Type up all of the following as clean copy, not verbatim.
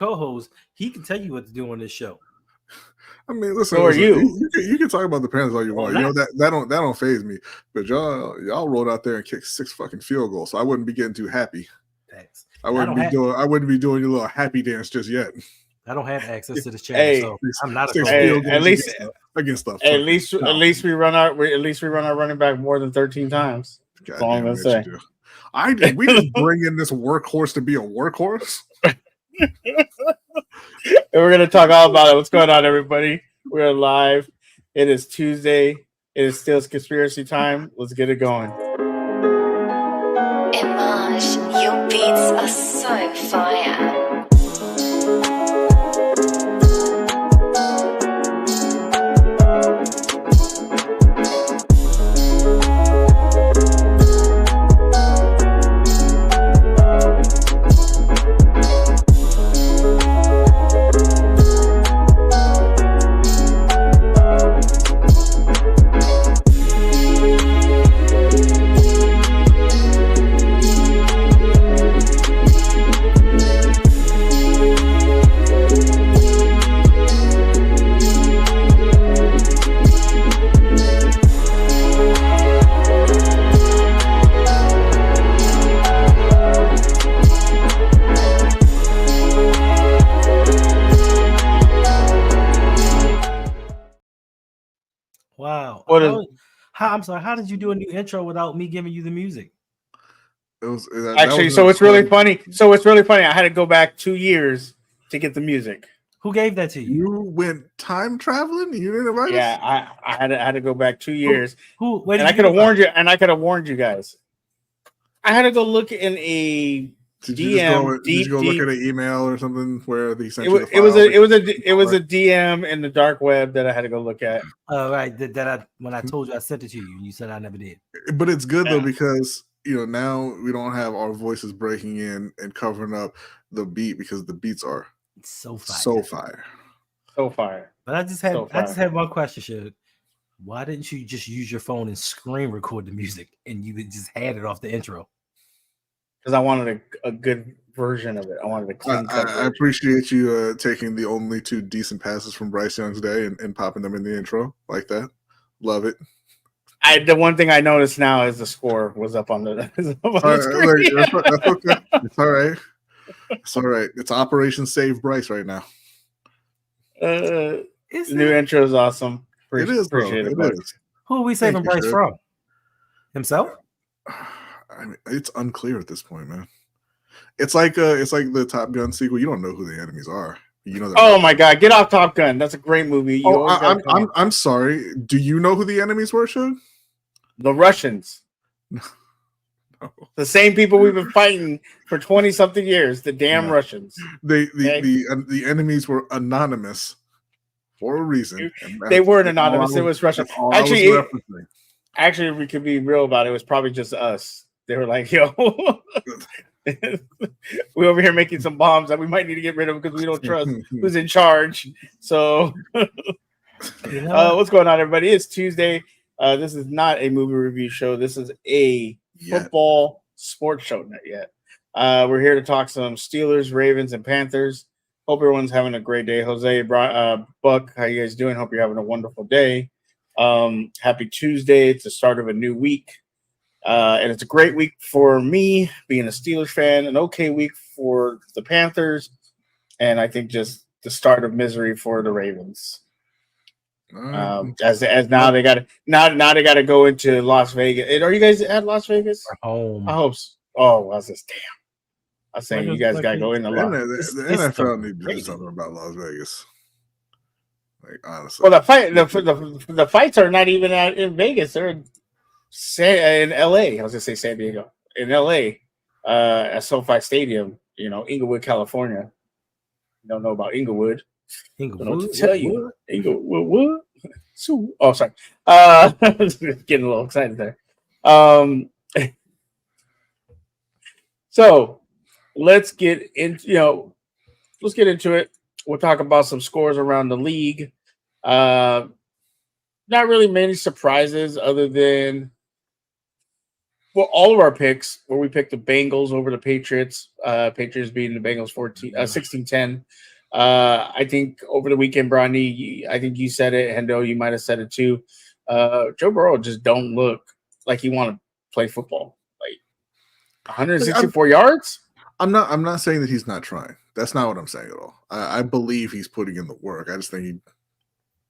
co-host, he can tell you what to do on this show. I mean, listen. So are you. You can talk about the Panthers all you want. You know Relax. that don't phase me. But y'all rolled out there and kicked 6 fucking field goals, so I wouldn't be getting too happy. Thanks. I wouldn't be doing your little happy dance just yet. I don't have access to this channel, so I'm not a field at least against stuff. At least we run our running back more than 13 times. That's all I'm gonna say. We didn't bring in this workhorse to be a workhorse. And we're gonna talk all about it. What's going on, everybody? We're live. It is Tuesday. It is still conspiracy time. Let's get it going. Image, your beats are so fire. Wow. I'm sorry. How did you do a new intro without me giving you the music? It's really funny. I had to go back 2 years to get the music. Who gave that to you? You went time traveling? You didn't write it? I had to go back 2 years. And I could have warned you. And I could have warned you guys. I had to go look in a Did you go look at an email or something where they sent you the file? It was a DM in the dark web that I had to go look at. Right. When I told you I sent it to you, and you said I never did. But it's good though, because now we don't have our voices breaking in and covering up the beat, because the beats are so fire. But I just had one question, Suge. Why didn't you just use your phone and screen record the music and you just had it off the intro? Because I wanted a good version of it. I wanted a clean cut version. I appreciate you taking the only 2 decent passes from Bryce Young's day and popping them in the intro like that. Love it. The one thing I noticed now is the score was up on the screen. That's okay. It's all right. It's all right. It's Operation Save Bryce right now. The new intro is awesome. It is. Who are we saving Bryce from? Himself? I mean, it's unclear at this point, man. It's like the Top Gun sequel. You don't know who the enemies are. Oh my God! Get off Top Gun. That's a great movie. I'm sorry. Do you know who the enemies were, Suge? The Russians. No. The same people we've been fighting for 20-something years. The damn Russians. The enemies were anonymous for a reason. They weren't ananonymous. It was Russian. Actually, we could be real about it. It was probably just us. They were like, "Yo, we're over here making some bombs that we might need to get rid of because we don't trust who's in charge." So, what's going on, everybody? It's Tuesday. This is not a movie review show. This is a football sports show. Not yet. We're here to talk some Steelers, Ravens, and Panthers. Hope everyone's having a great day. Jose, Buck, how you guys doing? Hope you're having a wonderful day. Happy Tuesday. It's the start of a new week. And it's a great week for me, being a Steelers fan, an okay week for the Panthers, and I think just the start of misery for the Ravens. As now they got to go into Las Vegas. Are you guys at Las Vegas? Home. I hope so. Oh, I was just damn. I was saying you guys got to go into Las Vegas. The NFL needs to do something about Las Vegas. Like, honestly. Well, the fights are not even in Vegas. They're in LA. I was gonna say San Diego. In LA, at SoFi Stadium, Inglewood, California. Don't know about Inglewood. Don't know what to tell you. Inglewood. What? Oh, sorry. Getting a little excited there. So let's get into it. We'll talk about some scores around the league. Not really many surprises other than well, all of our picks, where we picked the Bengals over the Patriots, Patriots beating the Bengals 16-10. I think over the weekend, Bronny, I think you said it, Hendo, you might have said it too. Joe Burrow just don't look like he want to play football. Like 164 yards. I'm not saying that he's not trying. That's not what I'm saying at all. I believe he's putting in the work. I just think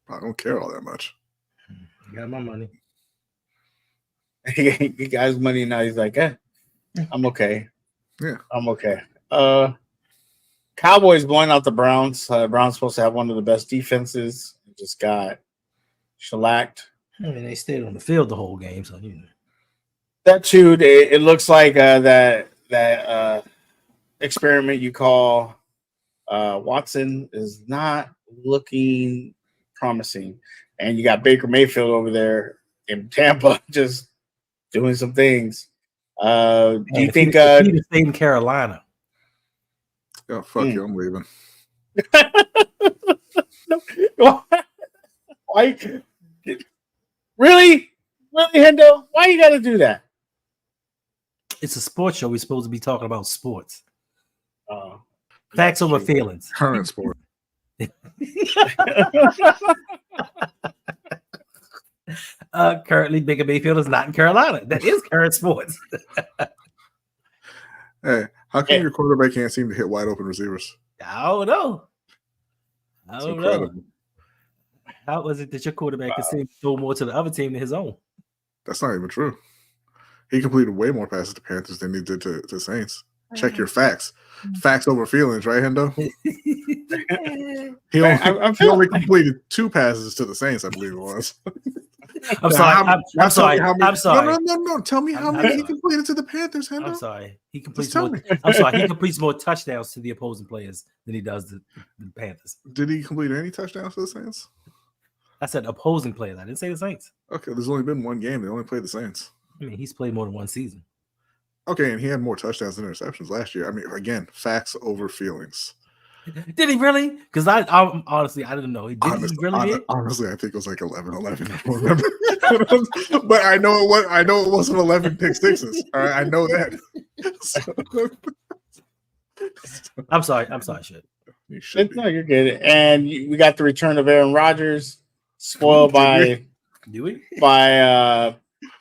I don't care all that much. You got my money. He got his money now. He's like, I'm okay. Yeah, I'm okay. Cowboys blowing out the Browns. Browns supposed to have one of the best defenses. Just got shellacked. I mean, they stayed on the field the whole game, so you know. That too. It looks like that experiment you call Watson is not looking promising, and you got Baker Mayfield over there in Tampa just doing some things. Do you think he stayed in Carolina? Oh, fuck you, I'm leaving. No. Why? Really, Hendo? Why you got to do that? It's a sports show. We're supposed to be talking about sports. Facts over feelings. Current sport. Currently, Baker Mayfield is not in Carolina. That is current sports. Hey, how come your quarterback can't seem to hit wide open receivers? I don't know. It's incredible. How was it that your quarterback could seem to throw more to the other team than his own? That's not even true. He completed way more passes to Panthers than he did to Saints. Check your facts. Facts over feelings, right, Hendo? He only completed 2 passes to the Saints, I believe it was. I'm sorry. I'm sorry. No. Tell me how many he completed to the Panthers, Hendo. I'm sorry. He completes more. I'm sorry. He completes more touchdowns to the opposing players than he does the Panthers. Did he complete any touchdowns to the Saints? I said opposing players. I didn't say the Saints. Okay, there's only been one game. They only played the Saints. I mean, he's played more than one season. Okay, and he had more touchdowns than interceptions last year. I mean, again, facts over feelings. Did he really? Because I honestly, I didn't know. He really? Honestly, I think it was like 11-11. I don't remember. But I know it wasn't 11 pick sixes. All right, I know that. I'm sorry, shit. You're good. And we got the return of Aaron Rodgers, spoiled by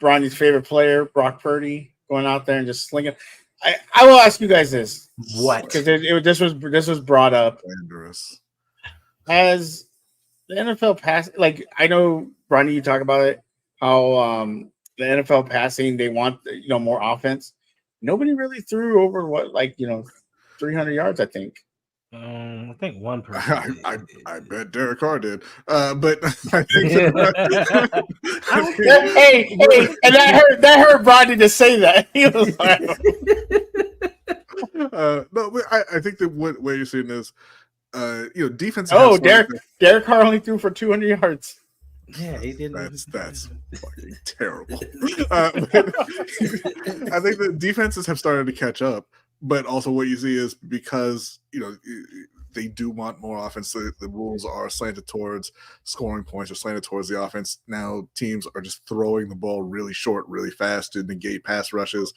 Bronny's favorite player, Brock Purdy, going out there and just slinging. I will ask you guys this: what? Because this was brought up. Dangerous. Has the NFL pass? Like, I know, Bronny, you talk about it. How the NFL passing, they want more offense. Nobody really threw over 300 yards. I think. I think one person. I bet Derek Carr did, but I think hey, and that hurt Bronny to say that. He was like, no, but I think that what you're seeing is, defense. Oh, Derek Carr only threw for 200 yards. Yeah, he did. That's fucking terrible. I think the defenses have started to catch up. But also what you see is because, they do want more offense. The rules are slanted towards scoring points or slanted towards the offense. Now teams are just throwing the ball really short, really fast to negate pass rushes,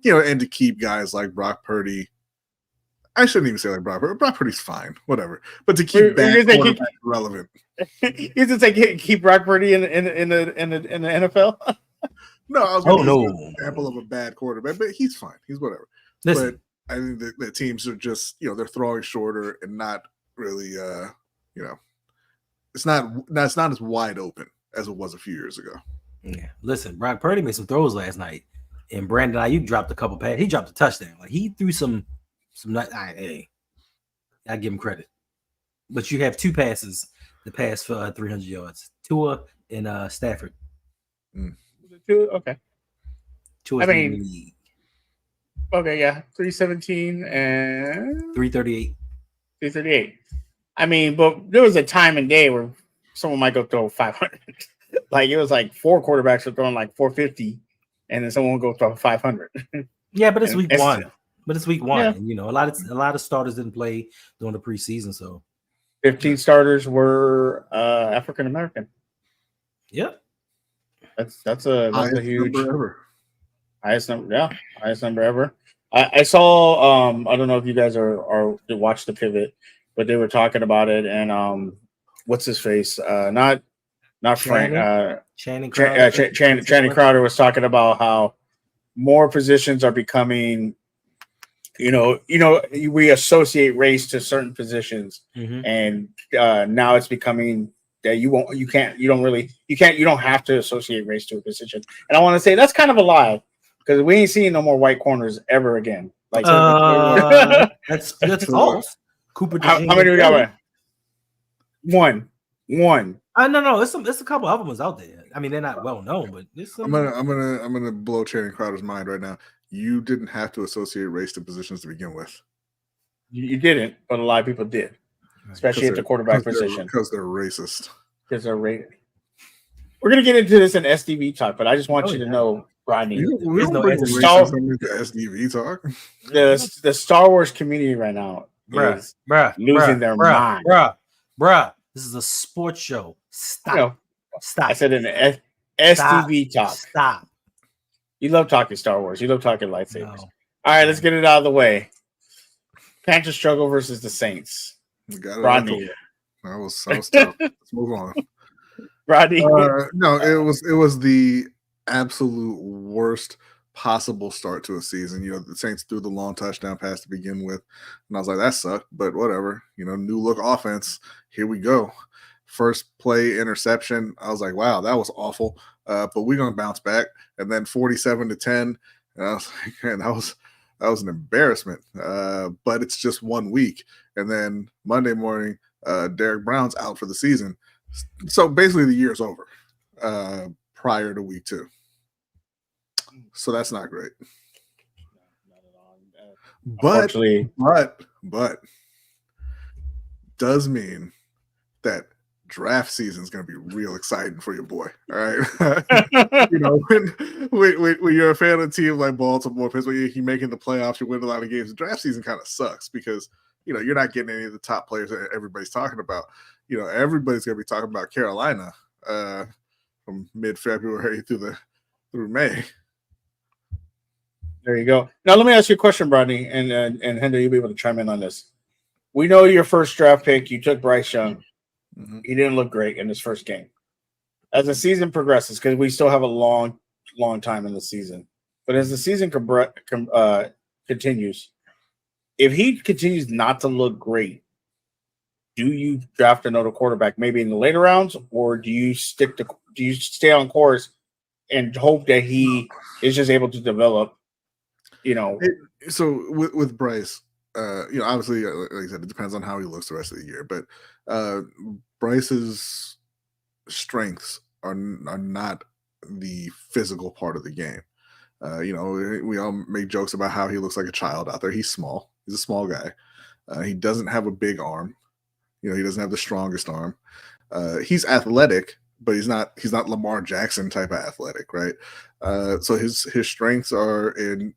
and to keep guys like Brock Purdy. I shouldn't even say like Brock Purdy. Brock Purdy's fine, whatever. But to keep quarterbacks relevant. You just say keep Brock Purdy in the NFL? No, I was going to use an example of a bad quarterback, but he's fine. He's whatever. Listen. But I think that teams are just, they're throwing shorter and not really, it's not as wide open as it was a few years ago. Yeah. Listen, Brock Purdy made some throws last night, and Brandon Ayuk dropped a couple passes. He dropped a touchdown. Like, he threw some. I give him credit. But you have 2 passes to pass for 300 yards. Tua and Stafford. Okay. Tua's in the league. Okay, yeah, 317 and 338. 338. I mean, but there was a time and day where someone might go throw 500. Like, it was like 4 quarterbacks were throwing like 450, and then someone would go throw 500. Yeah, but it's week 1. But it's week 1. Yeah. And, a lot of starters didn't play during the preseason. So 15 starters were African American. Yep. That's a huge. Ever. Highest number ever. I saw. I don't know if you guys are watch the pivot, but they were talking about it, and what's his face? Not Frank. Channing Crowder. Channing Crowder was talking about how more positions are becoming. We associate race to certain positions, and now it's becoming that you don't have to associate race to a position. And I want to say that's kind of a lie because we ain't seeing no more white corners ever again. Like that's false. Cooper. How many we got? One. No. It's a couple other ones out there. I mean, they're not well known, but I'm gonna blow Channing Crowder's mind right now. You didn't have to associate race to positions to begin with. You didn't, but a lot of people did, especially at the quarterback position because they're racist. Because they're rated. We're gonna get into this in SDV talk, but I just want you to know, Rodney. We don't bring racism into SDV talk. The Star Wars community right now is losing their mind. Bruh. This is a sports show. Stop. I said in the SDV talk. Stop. You love talking Star Wars. You love talking lightsabers. No. All right, let's get it out of the way. Panthers struggle versus the Saints. Rodney. That was tough. Let's move on. Rodney. No, it was the absolute worst possible start to a season. The Saints threw the long touchdown pass to begin with, and I was like, that sucked, but whatever. New look offense. Here we go. First play interception. I was like, wow, that was awful. But we're gonna bounce back. And then 47-10. And I was like, man, that was an embarrassment. But it's just 1 week. And then Monday morning, Derek Brown's out for the season. So basically the year's over prior to week 2. So that's not great. But does mean that draft season is going to be real exciting for your boy. All right. When you're a fan of a team like Baltimore, Pittsburgh, you making the playoffs, you win a lot of games. The draft season kind of sucks because, you're not getting any of the top players that everybody's talking about. Everybody's going to be talking about Carolina from mid-February through May. There you go. Now, let me ask you a question, Rodney, and Henry, you'll be able to chime in on this. We know your first draft pick, you took Bryce Young. Mm-hmm. He didn't look great in his first game. As the season progresses, because we still have a long time in the season, but as the season continues, if he continues not to look great, do you draft another quarterback maybe in the later rounds, or do you stay on course and hope that he is just able to develop? So with Bryce, obviously, like I said, it depends on how he looks the rest of the year. But Bryce's strengths are not the physical part of the game. We all make jokes about how he looks like a child out there. He's small. He's a small guy. He doesn't have a big arm. He doesn't have the strongest arm. He's athletic, but he's not Lamar Jackson type of athletic, right? So his strengths are in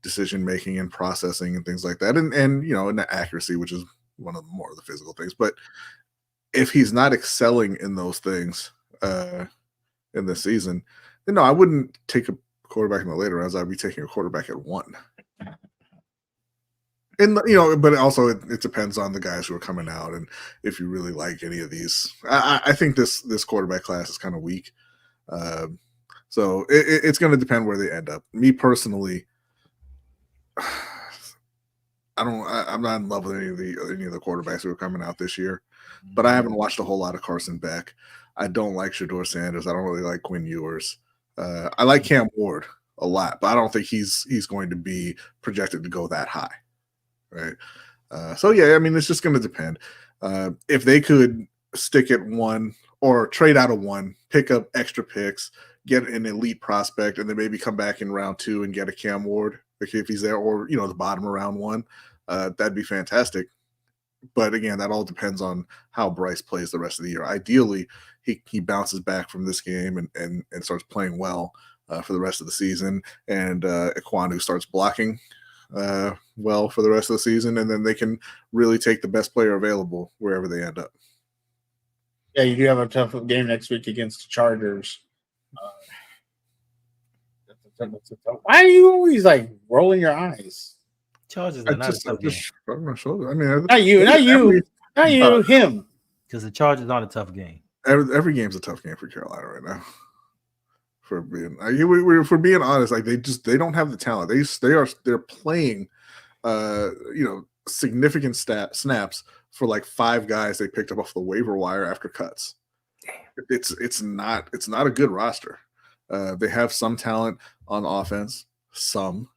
decision making and processing and things like that, and in the accuracy, which is one of the more of the physical things. But if he's not excelling in those things in this season, then no, I wouldn't take a quarterback in the later rounds. I'd be taking a quarterback at 1. And but also it depends on the guys who are coming out and if you really like any of these. I think this quarterback class is kind of weak, so it's going to depend where they end up. Me personally, I'm not in love with any of the quarterbacks who are coming out this year, but I haven't watched a whole lot of Carson Beck. I don't like Shedeur Sanders. I don't really like Quinn Ewers. I like Cam Ward a lot, but I don't think he's going to be projected to go that high, right? So yeah, I mean, it's just going to depend. If they could stick at 1 or trade out of 1, pick up extra picks, get an elite prospect, and then maybe come back in round 2 and get a Cam Ward, if he's there, or the bottom of round 1, that'd be fantastic. But again, that all depends on how Bryce plays the rest of the year. Ideally, he bounces back from this game and starts playing well for the rest of the season, and Ekwonu starts blocking well for the rest of the season, and then they can really take the best player available wherever they end up. Yeah, you do have a tough game next week against the Chargers. That's a Why are you always like rolling your eyes? Chargers I are not a just tough game shrug my shoulder. I mean, Not you, him. because the Chargers aren't a tough game. every game's a tough game for Carolina right now. For being honest, like they don't have the talent. They're playing, significant snaps for like 5 guys they picked up off the waiver wire after cuts. It's not a good roster. They have some talent on offense. Some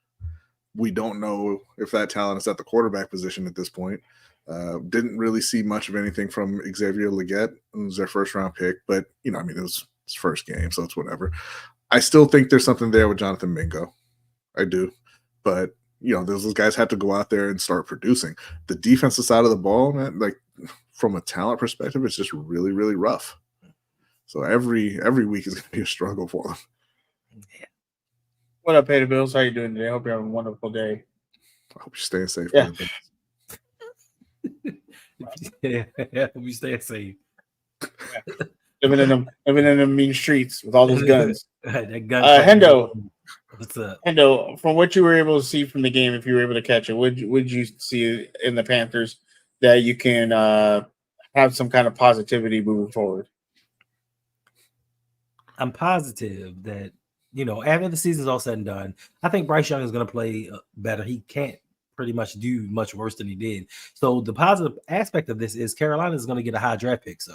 we don't know if that talent is at the quarterback position at this point. Didn't really see much of anything from Xavier Legette. It was their first round pick, but it was his first game, so it's whatever. I still think there's something there with Jonathan Mingo. I do. But, those guys have to go out there and start producing. The defensive side of the ball, man, like from a talent perspective, it's just really, really rough. So every week is going to be a struggle for them. What up, Pay the Bills? How you doing today? I hope you're having a wonderful day. I hope you're staying safe. Yeah. Yeah, we stay safe. Living in them mean streets with all those guns. That gun. Hendo, what's up? Hendo, from what you were able to see from the game, if you were able to catch it, would you see in the Panthers that you can have some kind of positivity moving forward? I'm positive that after the season's all said and done, I think Bryce Young is going to play better. He can't pretty much do much worse than he did. So the positive aspect of this is Carolina is going to get a high draft pick. So.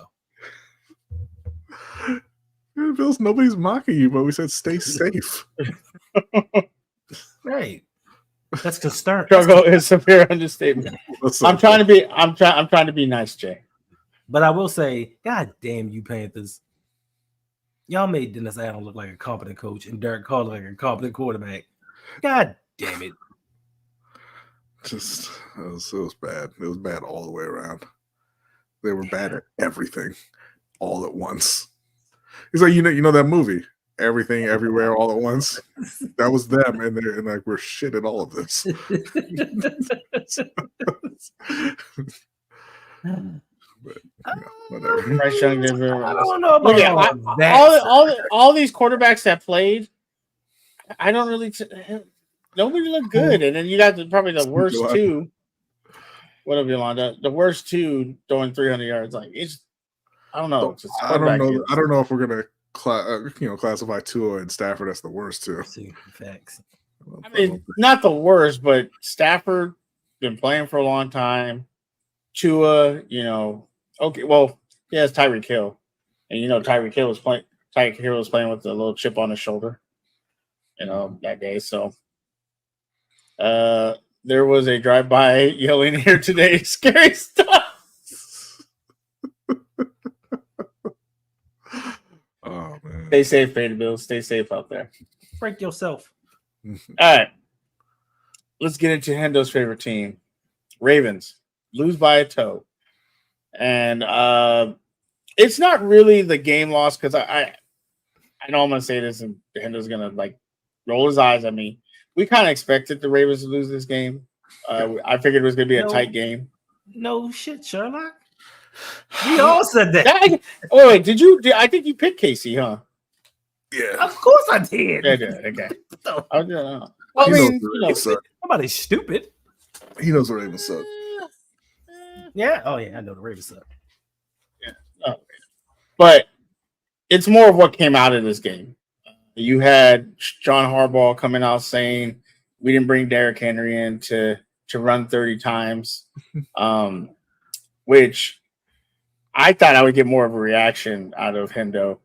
Bills, nobody's mocking you, but we said stay safe. Right. That's concern. Struggle is a fair understatement. I'm trying to be nice, Jay. But I will say, God damn you, Panthers. Y'all made Dennis Allen look like a competent coach and Derek Carr like a competent quarterback. God damn it. It was bad. It was bad all the way around. They were bad at everything all at once. It's like you know that movie, Everything Everywhere All at Once. That was them, and like we're shit at all of this. But, whatever. Bryce Young never. I don't know about all these quarterbacks that played. I don't really. Nobody looked good, and then you got probably the worst two. What have Yolanda? The worst two throwing 300 yards. Like I don't know. I don't know if we're gonna classify Tua and Stafford as the worst two. Facts. I mean, not the worst, but Stafford been playing for a long time. Tua, okay. Well, he has Tyreek Hill, and Tyreek Hill was playing. Tyreek Hill was playing with a little chip on his shoulder, that day. So, there was a drive-by yelling here today. Scary stuff. Oh man! Stay safe, Pay the Bills. Stay safe out there. Break yourself. All right, let's get into Hendo's favorite team, Ravens. Lose by a toe, and it's not really the game loss because I know I'm gonna say this, and Hendo's gonna like roll his eyes at me. We kind of expected the Ravens to lose this game. I figured it was gonna be a tight game. No shit, Sherlock. We all said that. Wait, did you? I think you picked Casey, huh? Yeah, Of course I did. Yeah, okay. Nobody's stupid. He knows the Ravens suck. Yeah. Oh yeah, I know the Ravens suck. Yeah. But it's more of what came out of this game. You had John Harbaugh coming out saying we didn't bring Derrick Henry in to run 30 times, which I thought I would get more of a reaction out of Hendo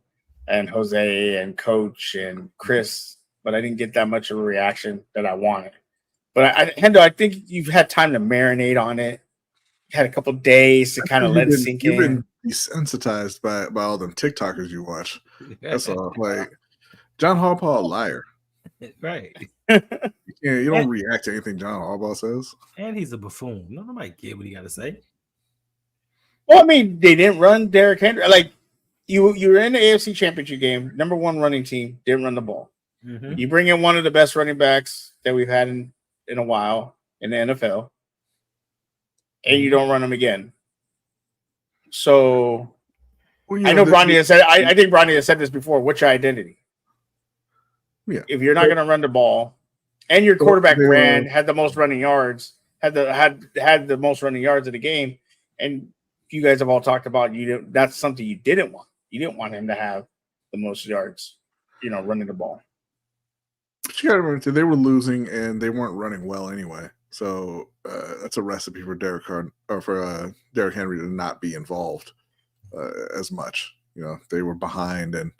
and Jose and Coach and Chris, but I didn't get that much of a reaction that I wanted. But Hendo, I think you've had time to marinate on it. You had a couple days to kind of let it sink in. You've been desensitized by all them TikTokers you watch. That's all. Like John Harbaugh, a liar. Right. You don't react to anything John Harbaugh says. And he's a buffoon. Nobody care what he got to say. Well, I mean, they didn't run Derrick Henry. Like you were in the AFC Championship game, number 1 running team, didn't run the ball. Mm-hmm. You bring in one of the best running backs that we've had in a while in the NFL, and you don't run him again. So I know Bronny has said. I think Bronny has said this before. What's your identity? Yeah. If you're not going to run the ball, and your quarterback had the most running yards, had the most running yards of the game, and you guys have all talked about that's something you didn't want. You didn't want him to have the most yards, running the ball. But you got to remember too, they were losing and they weren't running well anyway. So that's a recipe for Derrick Henry to not be involved as much. They were behind and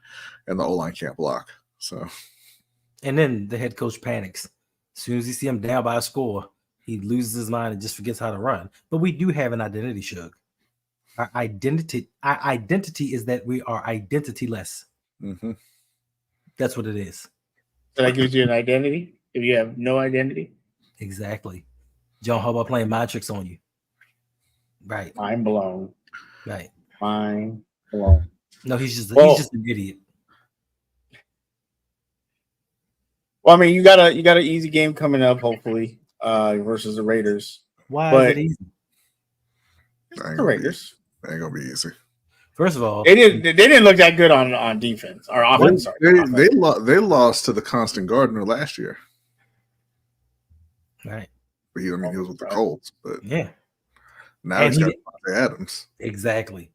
the O-line can't block. So, and then the head coach panics. As soon as you see him down by a score, he loses his mind and just forgets how to run. But we do have an identity, Suge. Our identity is that we are identityless. Mm-hmm. That's what it is. So that gives you an identity if you have no identity. Exactly. John Harbaugh playing mind tricks on you. Right. Mind blown. Right. Mind blown. No, he's just an idiot. Well, I mean, you got an easy game coming up, hopefully, versus the Raiders. Why is it easy? The Raiders. Ain't gonna be easy. First of all, they didn't look that good on defense or offense. They lost to the Constant Gardener last year. Right. But he was with the Colts, but yeah. Now he's got Adams. Exactly.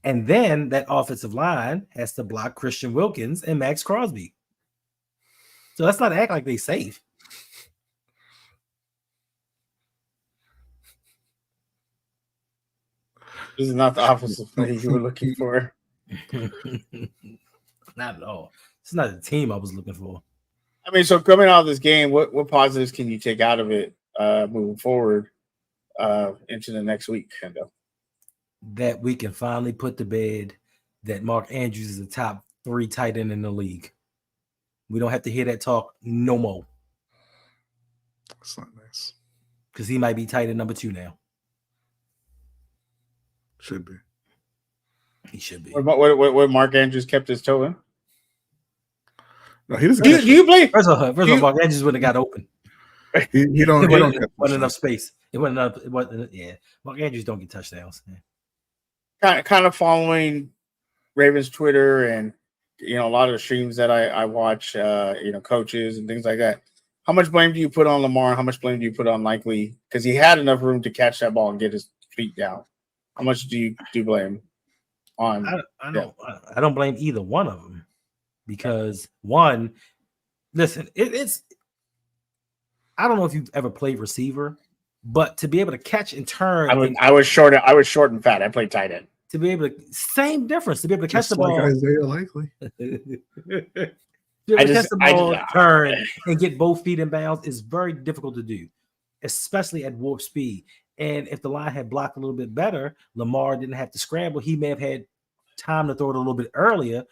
And then that offensive line has to block Christian Wilkins and Max Crosby. So let's not act like they safe. This is not the offensive play you were looking for. Not at all. It's not the team I was looking for. I mean, so coming out of this game, what positives can you take out of it moving forward into the next week, Hendo? That we can finally put to bed that Mark Andrews is the top 3 tight end in the league. We don't have to hear that talk no more. That's not nice. Because he might be tight end number 2 now. Should be. He should be. What Mark Andrews kept his toe in? No, he doesn't. Do you play? First of all, Mark Andrews would have got open. He don't wasn't enough space. It wasn't enough. It wasn't. Yeah, Mark Andrews don't get touchdowns. Yeah. Kind of following Ravens Twitter and a lot of the streams that I watch. Coaches and things like that. How much blame do you put on Lamar? How much blame do you put on Likely? Because he had enough room to catch that ball and get his feet down. How much do you blame on? I don't blame either one of them because one, listen, it's. I don't know if you've ever played receiver, but to be able to catch and turn, I was short and fat. I played tight end. To be able to same difference to be able to catch the ball. Isaiah Likely. Catch the ball, turn, and get both feet in bounds is very difficult to do, especially at warp speed. And if the line had blocked a little bit better, Lamar didn't have to scramble. He may have had time to throw it a little bit earlier,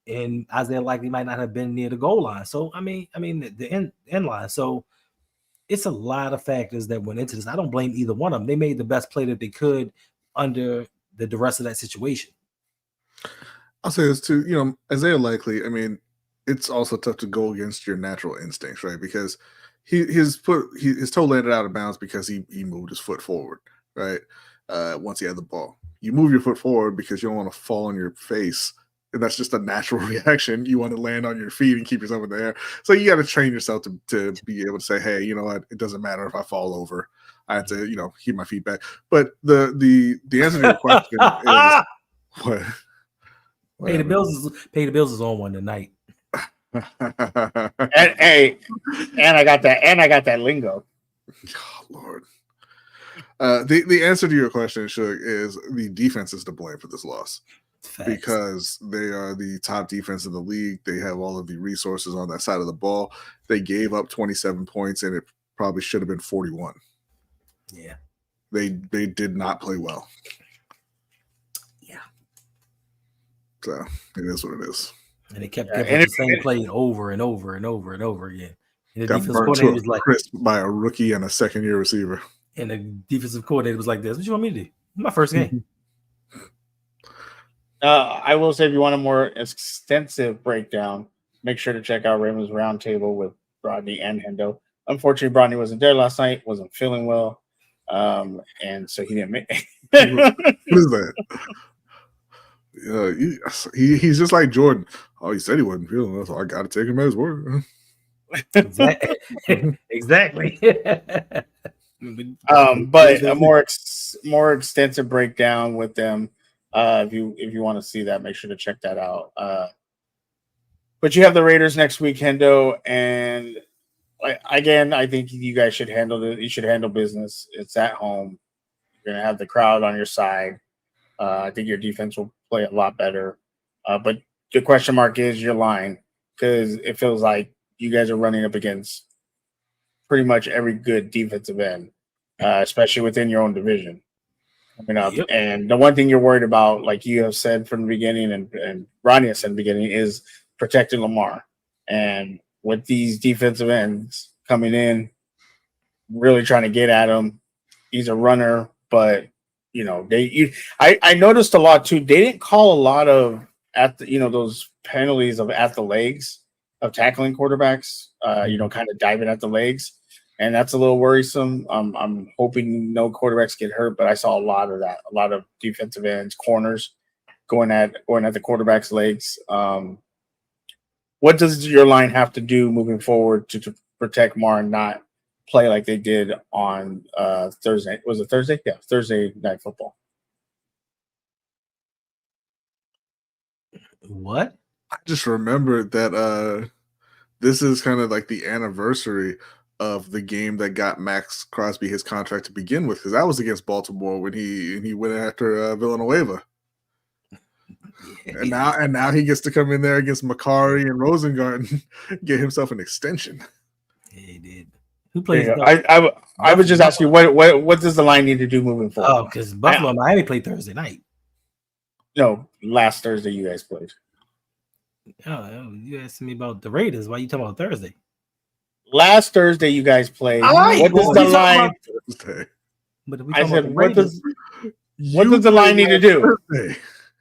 and Isaiah Likely might not have been near the goal line. So I mean the end line. So it's a lot of factors that went into this. I don't blame either one of them. They made the best play that they could under the rest of that situation. I'll say this too. Isaiah Likely. I mean, it's also tough to go against your natural instincts, right? Because his toe landed out of bounds because he moved his foot forward, right? Once he had the ball, you move your foot forward because you don't want to fall on your face, and that's just a natural reaction. You want to land on your feet and keep yourself in the air. So you got to train yourself to be able to say, hey, you know what? It doesn't matter if I fall over. I have to, keep my feet back. But the answer to your question is what? Pay the bills is on one tonight. and I got that lingo. Oh, Lord. The answer to your question, Suge, is the defense is to blame for this loss. Facts. Because they are the top defense in the league. They have all of the resources on that side of the ball. They gave up 27 points, and it probably should have been 41. Yeah. They did not play well. Yeah. So it is what it is. And they kept the same play over and over and over and over again. And the Got defensive burnt coordinator was like, crisp by a rookie and a second-year receiver. And the defensive coordinator was like this. What you want me to do? My first game. I will say if you want a more extensive breakdown, make sure to check out Ravens Roundtable with Rodney and Hendo. Unfortunately, Rodney wasn't there last night, wasn't feeling well. And so he didn't make What is that? He's just like Jordan. Oh, he said he wasn't feeling it, so I got to take him at his word. Exactly. But a more extensive breakdown with them. If you want to see that, make sure to check that out. But you have the Raiders next week, Hendo, and again, I think you guys should handle it. You should handle business. It's at home. You're gonna have the crowd on your side. I think your defense will play a lot better. But the question mark is your line, because it feels like you guys are running up against pretty much every good defensive end, especially within your own division coming up. Yep. And the one thing you're worried about, like you have said from the beginning, and Ronnie has said in the beginning, is protecting Lamar. And with these defensive ends coming in, really trying to get at him, he's a runner, but I noticed a lot too. They didn't call a lot of those penalties of at the legs of tackling quarterbacks. Kind of diving at the legs, and that's a little worrisome. I'm hoping no quarterbacks get hurt, but I saw a lot of that. A lot of defensive ends, corners going at the quarterback's legs. What does your line have to do moving forward to protect Mar and not play like they did on Thursday? Was it Thursday? Yeah, Thursday Night Football. What? I just remembered that this is kind of like the anniversary of the game that got Max Crosby his contract to begin with, because that was against Baltimore when he went after Villanueva. And now he gets to come in there against Makari and Rosengarten, get himself an extension. Yeah, he did. Who plays? I was just asking what does the line need to do moving forward? Oh, because Buffalo and Miami played Thursday night. No, last Thursday you guys played. Oh, you asking me about the Raiders? Why are you talking about Thursday? Last Thursday you guys played. Right. What does the line? But I said, what does the line need to do? Thursday.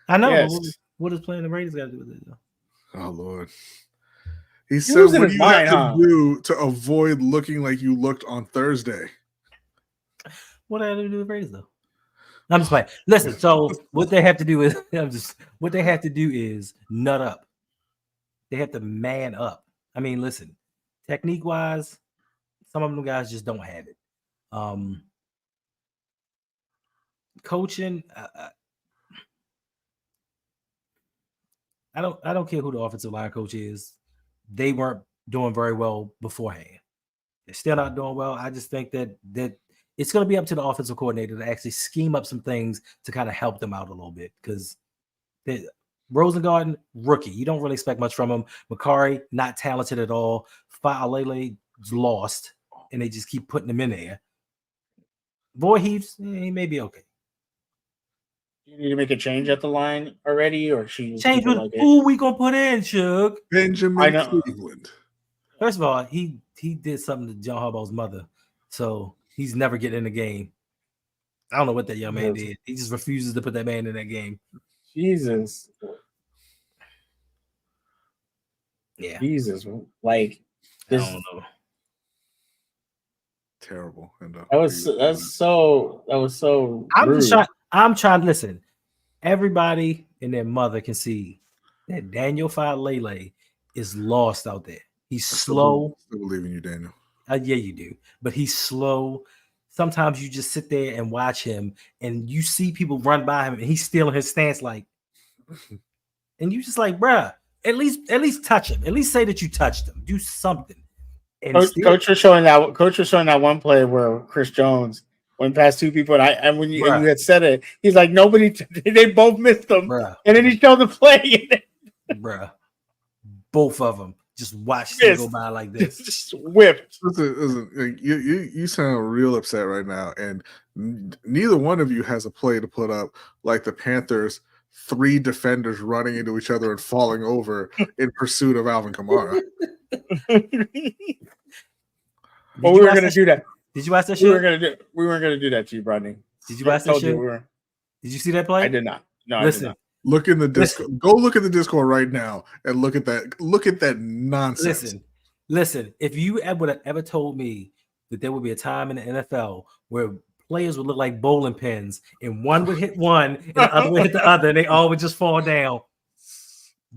I know. Yes. What does playing the Raiders got to do with it? Though? Oh Lord. He said, "What do you have to do to avoid looking like you looked on Thursday?" What do I have to do with Raiders though? I'm just playing. Listen, so what they have to do is nut up. They have to man up. I mean, listen, technique wise, some of them guys just don't have it. Coaching, I don't care who the offensive line coach is. They weren't doing very well beforehand. They're still not doing well. I just think that it's going to be up to the offensive coordinator to actually scheme up some things to kind of help them out a little bit, because Rosengarten, rookie. You don't really expect much from him. Makari, not talented at all. Fa'alele's lost, and they just keep putting him in there. Voorhees, he may be okay. You need to make a change at the line already, or change with who we gonna put in, Suge? Benjamin Cleveland. First of all, he did something to John Harbaugh's mother, so he's never getting in the game. I don't know what that young man did. He just refuses to put that man in that game. Jesus. Yeah. Jesus. Like, I don't know. Terrible. That was so rude. I'm trying to listen. Everybody and their mother can see that Daniel Fa'alele is lost out there. He's slow. I still believe in you, Daniel. Yeah, you do. But he's slow. Sometimes you just sit there and watch him, and you see people run by him, and he's still in his stance, like, and you just like, bruh, at least touch him. At least say that you touched him. Do something. And Coach was showing that one play where Chris Jones went past two people, and when you had said it, he's like, nobody. They both missed him, bruh. And then he showed the play, bruh. Both of them just watched him go by like this, just whipped. Listen, you sound real upset right now, and neither one of you has a play to put up like the Panthers. 3 defenders running into each other and falling over in pursuit of Alvin Kamara. Well, we were going to do that. Did you watch that shit? We weren't going to do that to you, Rodney. Did you watch that shit? Did you see that play? I did not. No, listen. I did not. Look in the Discord. Go look at the Discord right now and look at that. Look at that nonsense. Listen. If you would have ever told me that there would be a time in the NFL where players would look like bowling pins, and one would hit one, and the other would hit the other, and they all would just fall down.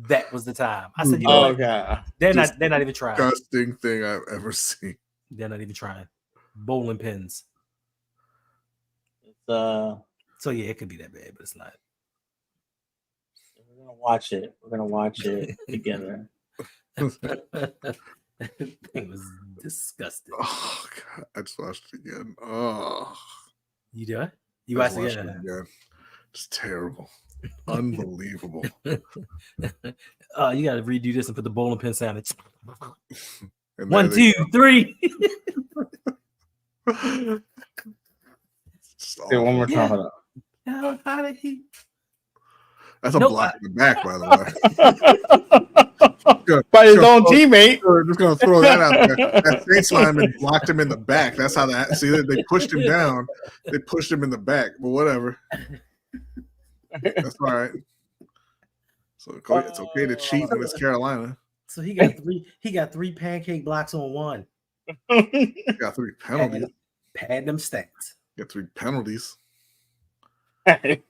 that was the time. I said, you know what? okay. They're not even trying. Disgusting thing I've ever seen. They're not even trying. Bowling pins. So yeah, it could be that bad, but it's not. we're gonna watch it. We're gonna watch it together. That thing was disgusting. Oh god, I just watched it again. Oh, You do it? You I watched just it watched again? It's terrible, unbelievable. You got to redo this and put the bowling pin sound. And 1, 2, 3. Say one more time. Hold How did he? That's a Nope, block in the back, by the way. By his own teammate. Just gonna throw that out there. That Saints lineman blocked him in the back. That's how that. See, they pushed him down. They pushed him in the back. But whatever. That's all right. So it's okay to cheat when it's Carolina. So he got three. He got 3 pancake blocks on one. You got 3 penalties. Pad them stats. You got 3 penalties. I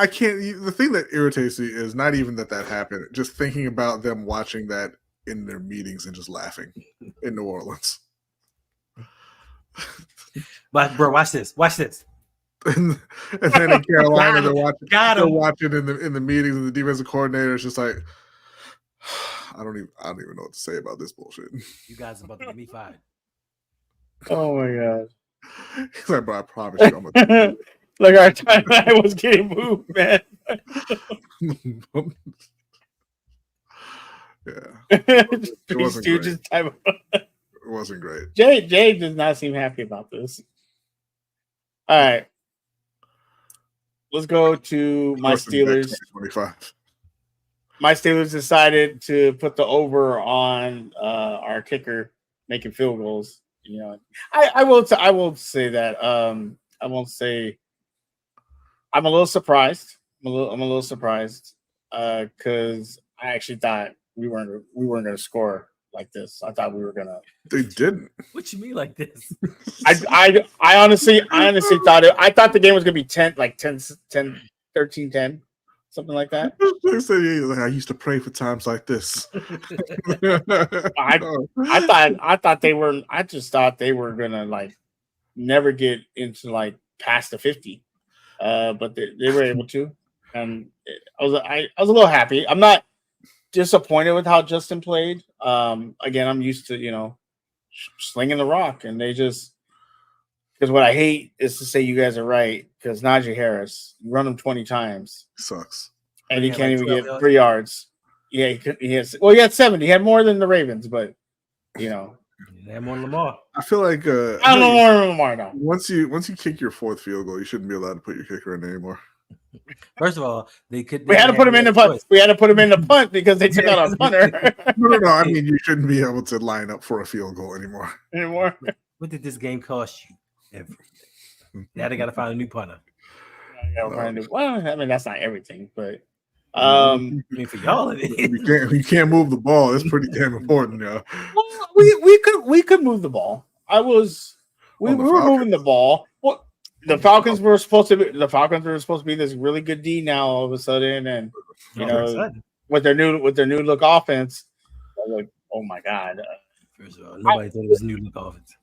can't. The thing that irritates me is not even that happened. Just thinking about them watching that in their meetings and just laughing in New Orleans. But bro, watch this. Watch this. And then in Carolina, they're watching. Got They're him. watching in the meetings, and the defensive coordinator is just like, I don't even know what to say about this bullshit. You guys are about to get me fired. Oh my god. He's like, bro, I promise you, I'm gonna. Like our timeline was getting moved, man. Yeah, Three wasn't Stooges type. it wasn't great. Jay does not seem happy about this. All right, let's go to my Steelers. 25. My Steelers decided to put the over on our kicker making field goals. You know, I will say that. I won't say. I'm a little surprised. I'm a little surprised because I actually thought we weren't going to score like this. I thought we were gonna. They didn't. What you mean like this? I honestly thought it. I thought the game was gonna be 10, 13-10, something like that. They said, yeah, like, I used to pray for times like this. I thought they were. I just thought they were gonna like never get into like past the 50. But they were able to, and I was a little happy. I'm not disappointed with how Justin played. Again, I'm used to slinging the rock, and they just because what I hate is to say you guys are right because Najee Harris, you run him 20 times, Sucks, and he can't like even 12 get 3 yards. Yeah, he has 7. He had more than the Ravens, but They had more than Lamar. I feel like I don't know more than Lamar now. once you kick your 4th field goal, you shouldn't be allowed to put your kicker in anymore. First of all, they could. We had to put him in the punt. We had to put him in the punt because they took out our punter. No. I mean, you shouldn't be able to line up for a field goal anymore. What did this game cost you? Everything. Now they got to find a new punter. Well, I mean that's not everything, but I mean, for y'all, it is. You can't move the ball. That's pretty damn important, yo. well, we could move the ball. We were moving the ball. Well, the Falcons were supposed to be this really good D now all of a sudden, and with their new look offense, I was like, oh my god. First of all, nobody thought it was a new look offense.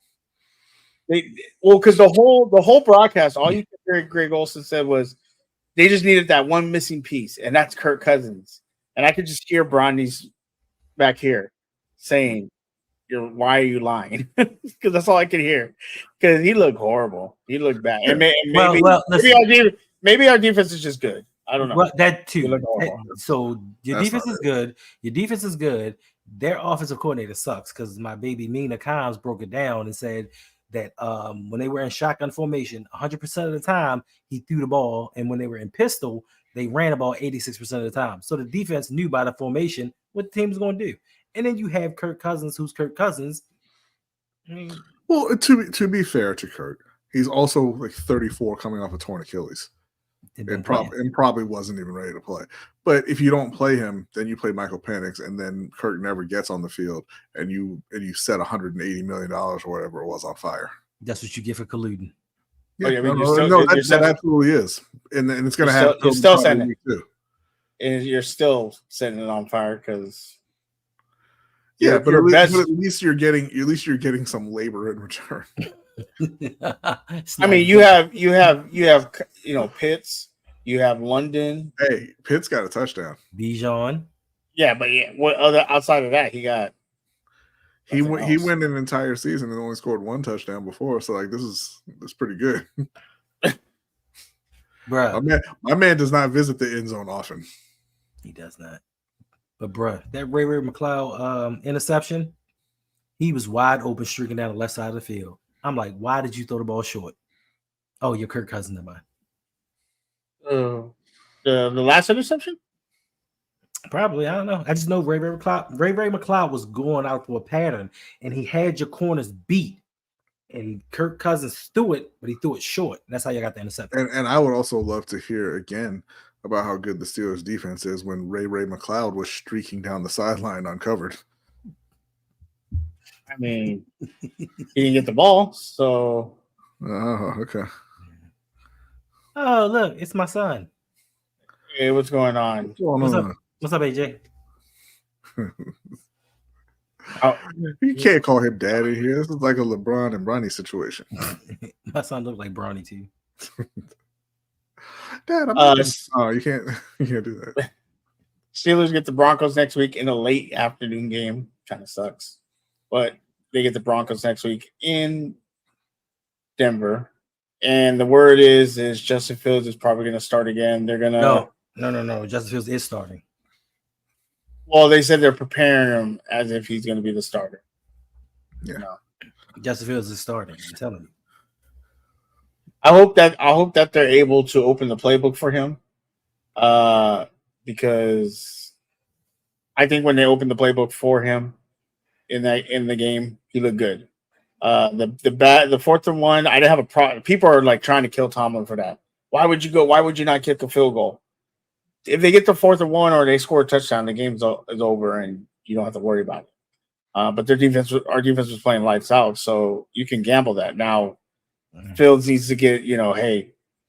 Because the whole broadcast, all you could hear Greg Olsen said was they just needed that one missing piece, and that's Kirk Cousins. And I could just hear Bronny's back here saying, why are you lying? Because that's all I could hear. Because he looked horrible. He looked bad. And maybe our defense is just good. I don't know. Well, that too. So your defense is good. Your defense is good. Their offensive coordinator sucks because my baby Mina Kimes broke it down and said that when they were in shotgun formation, 100% of the time he threw the ball, and when they were in pistol, they ran about 86% of the time. So the defense knew by the formation what the team was going to do. And then you have Kirk Cousins, who's Kirk Cousins. Well, to be fair to Kirk, he's also like 34, coming off a torn Achilles, and probably wasn't even ready to play. But if you don't play him, then you play Michael Penix, and then Kirk never gets on the field, and you set $180 million or whatever it was on fire. That's what you get for colluding. Yeah, that absolutely is, and it's going to happen. You're still saying it. Too. and you're still setting it on fire because Yeah, but at best. least you're getting some labor in return. I mean, you have Pitts, you have London. Hey, Pitt's got a touchdown. Bijan. Yeah, but what other outside of that he got? He went an entire season and only scored one touchdown before. So like this pretty good. Bruh. My man does not visit the end zone often. He does not. But bruh, that Ray McCloud interception, he was wide open streaking down the left side of the field. I'm like, why did you throw the ball short? Oh, you're Kirk Cousins of mine. The last interception? Probably, I don't know. I just know Ray McCloud was going out for a pattern, and he had your corners beat. And Kirk Cousins threw it, but he threw it short. That's how you got the interception. And I would also love to hear again about how good the Steelers defense is when Ray McCloud was streaking down the sideline uncovered. I mean, he didn't get the ball, so. Oh, okay. Oh, look, it's my son. Hey, what's going on? What's up, AJ? You can't call him daddy here. This is like a LeBron and Bronny situation. My son looked like Bronny too. Dad, you can't do that. Steelers get the Broncos next week in a late afternoon game. Kind of sucks. But they get the Broncos next week in Denver. And the word is Justin Fields is probably going to start again. They're going to No. Justin Fields is starting. Well, they said they're preparing him as if he's going to be the starter. Yeah. No. Justin Fields is starting. I'm telling you. I hope that they're able to open the playbook for him. Because I think when they opened the playbook for him in the game, he looked good. The 4th and 1, I didn't have a problem. People are like trying to kill Tomlin for that. Why would you not kick a field goal? If they get the 4th and 1 or they score a touchdown, the game is over and you don't have to worry about it. But our defense was playing lights out, so you can gamble that. Now, Fields needs to get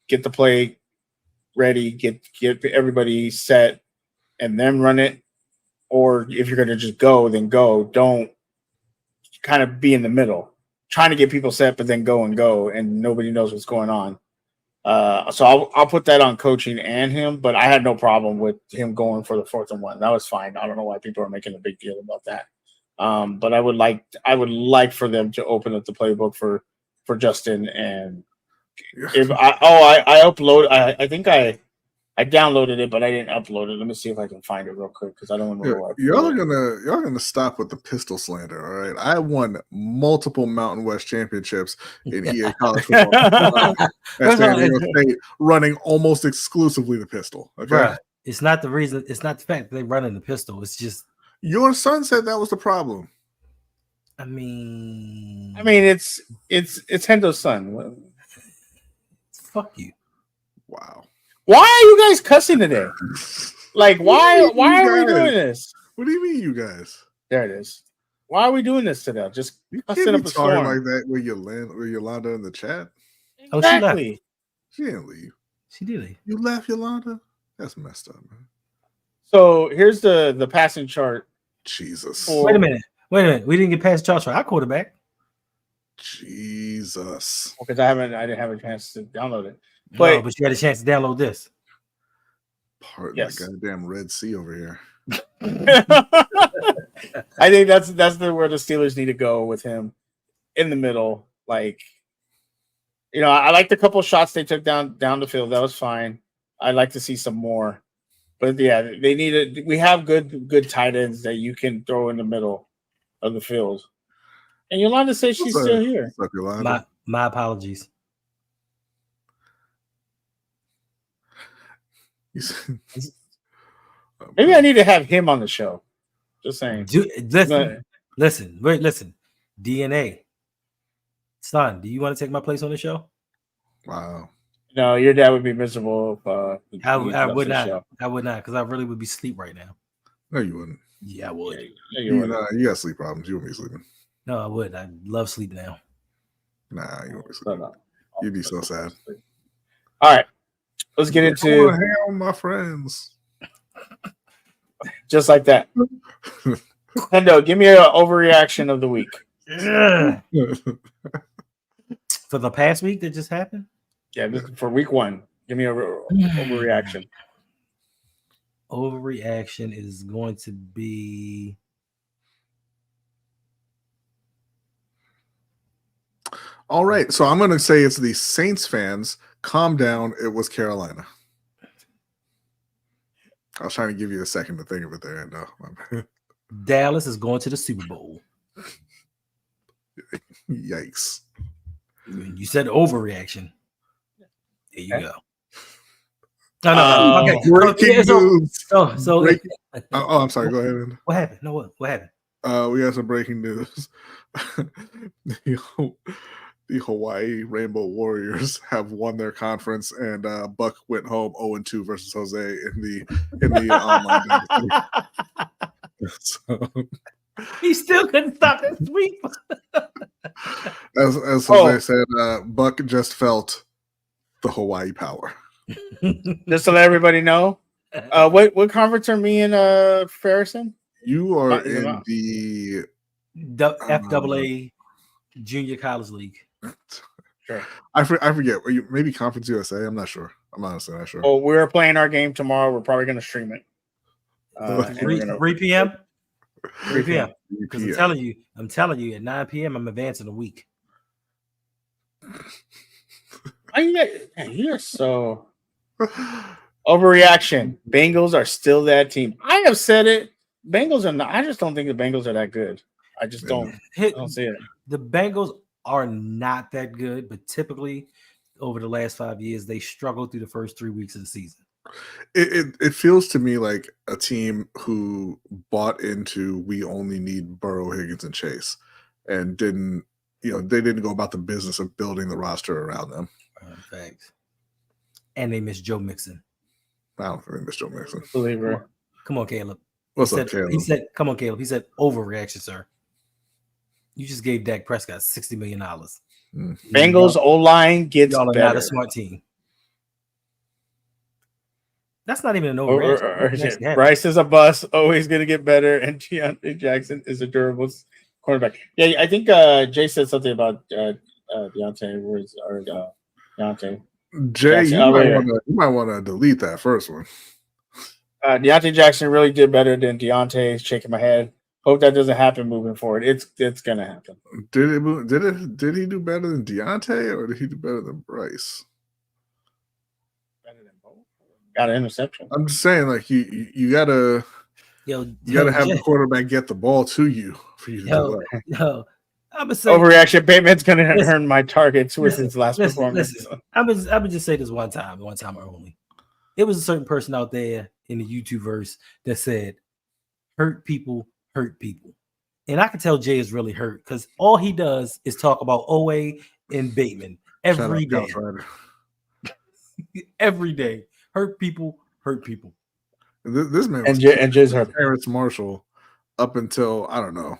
get the play ready, get everybody set, and then run it. Or if you're going to just go, then go. Don't kind of be in the middle, trying to get people set, but then go, and nobody knows what's going on. So I'll put that on coaching and him, but I had no problem with him going for the 4th and 1. That was fine. I don't know why people are making a big deal about that. But I would like for them to open up the playbook for Justin. And if I upload, I think I downloaded it, but I didn't upload it. Let me see if I can find it real quick because I don't remember. Y'all are gonna stop with the pistol slander, all right? I won multiple Mountain West championships in EA college football at San Diego State, running almost exclusively the pistol. Okay, Bruh, it's not the reason. It's not the fact that they're running the pistol. It's just your son said that was the problem. I mean, it's Hendo's son. Fuck you. Wow. Why are you guys cussing today? Like, why are we doing this? What do you mean, you guys? There it is. Why are we doing this today? Just cussing up a storm like that with Yolanda in the chat. Exactly. She didn't leave. She did leave. You left, Yolanda? That's messed up, man. So here's the passing chart. Jesus. Wait a minute. We didn't get past Joshua. Our quarterback. Jesus. Because I didn't have a chance to download it. But you had a chance to download this. Part of the goddamn Red Sea over here. I think that's where the Steelers need to go with him in the middle. Like, I like the couple shots they took down the field. That was fine. I'd like to see some more. But yeah, we have good tight ends that you can throw in the middle of the field. And Yolanda says she's still here. What's up, Yolanda? My apologies. Maybe I need to have him on the show. Just saying. Listen. DNA. Son, do you want to take my place on the show? Wow. No, your dad would be miserable if I would not. I would not, because I really would be asleep right now. No, you wouldn't. Yeah, I would. Yeah, you got sleep problems. You wouldn't be sleeping. No, I would. I love sleep now. Nah, you wouldn't be sleeping. No. You'd be so sad. All right. Let's get into hang out with my friends. Just like that. Hendo, give me an overreaction of the week. For the past week that just happened? Yeah, this is for week 1. Give me an overreaction. Overreaction is going to be All right, so I'm going to say it's the Saints fans. Calm down. It was Carolina. I was trying to give you a second to think of it there. And Dallas is going to the Super Bowl. Yikes. You said overreaction. There you go. No. Okay. Breaking news. So I'm sorry. Go ahead. What happened? No, what happened? We got some breaking news. The Hawaii Rainbow Warriors have won their conference, and Buck went home 0-2 versus Jose in the online. So, he still couldn't stop that sweep. as Jose said, Buck just felt the Hawaii power. Just to let everybody know, what conference are me and Farrison? You are in the FAA Junior College League. Sure. I forget. Maybe Conference USA. I'm not sure. I'm honestly not sure. Oh, we're playing our game tomorrow. We're probably going to stream it. 3 p.m. 3 p.m. 3 Because p.m. I'm telling you, at 9 p.m. I'm advancing a week. You're so overreaction. Bengals are still that team. I have said it. Bengals are not. I just don't think the Bengals are that good. I just don't see it. The Bengals are not that good, but typically over the last 5 years, they struggle through the first 3 weeks of the season. It feels to me like a team who bought into we only need Burrow, Higgins, and Chase, and they didn't go about the business of building the roster around them. Thanks. And they miss Joe Mixon. I don't think they miss Joe Mixon. Believer. Come on, Caleb. What's up, Caleb? He said, "Come on, Caleb." He said, "Overreaction, sir. You just gave Dak Prescott $60 million. Bengals O-line gets Y'all are better. not a smart team." That's not even an overreaction. Bryce is a bust, always going to get better, and Deontay Jackson is a durable cornerback. Yeah, I think Jay said something about Deontay. Deontay. Jay, Jackson, you might want to delete that first one. Deontay Jackson really did better than Deontay. Shaking my head. Hope that doesn't happen moving forward. It's gonna happen. Did he do better than Deontay, or did he do better than Bryce? Better than both. Got an interception. I'm just saying, like you gotta have the quarterback get the ball to you for you to do that. I'm gonna say overreaction. Bateman's gonna earn my targets with his last performance. I'm gonna just say this one time only. It was a certain person out there in the YouTube verse that said, "Hurt people hurt people," and I can tell Jay is really hurt because all he does is talk about Owe and Bateman every day. Every day, hurt people hurt people. This man was and Jay's hurt. Terrence Marshall up until I don't know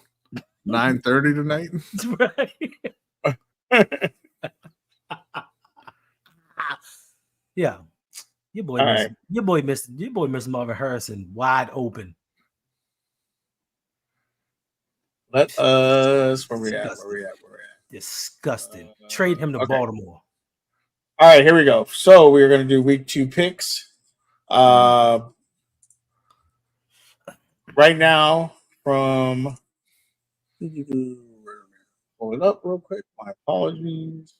9:30 tonight. Right. Yeah. Your boy missed Marvin Harrison wide open. Let us where we at? Disgusting. Trade him to Baltimore. All right, here we go. So we're gonna do week 2 picks. Right now, from pull it up real quick. My apologies.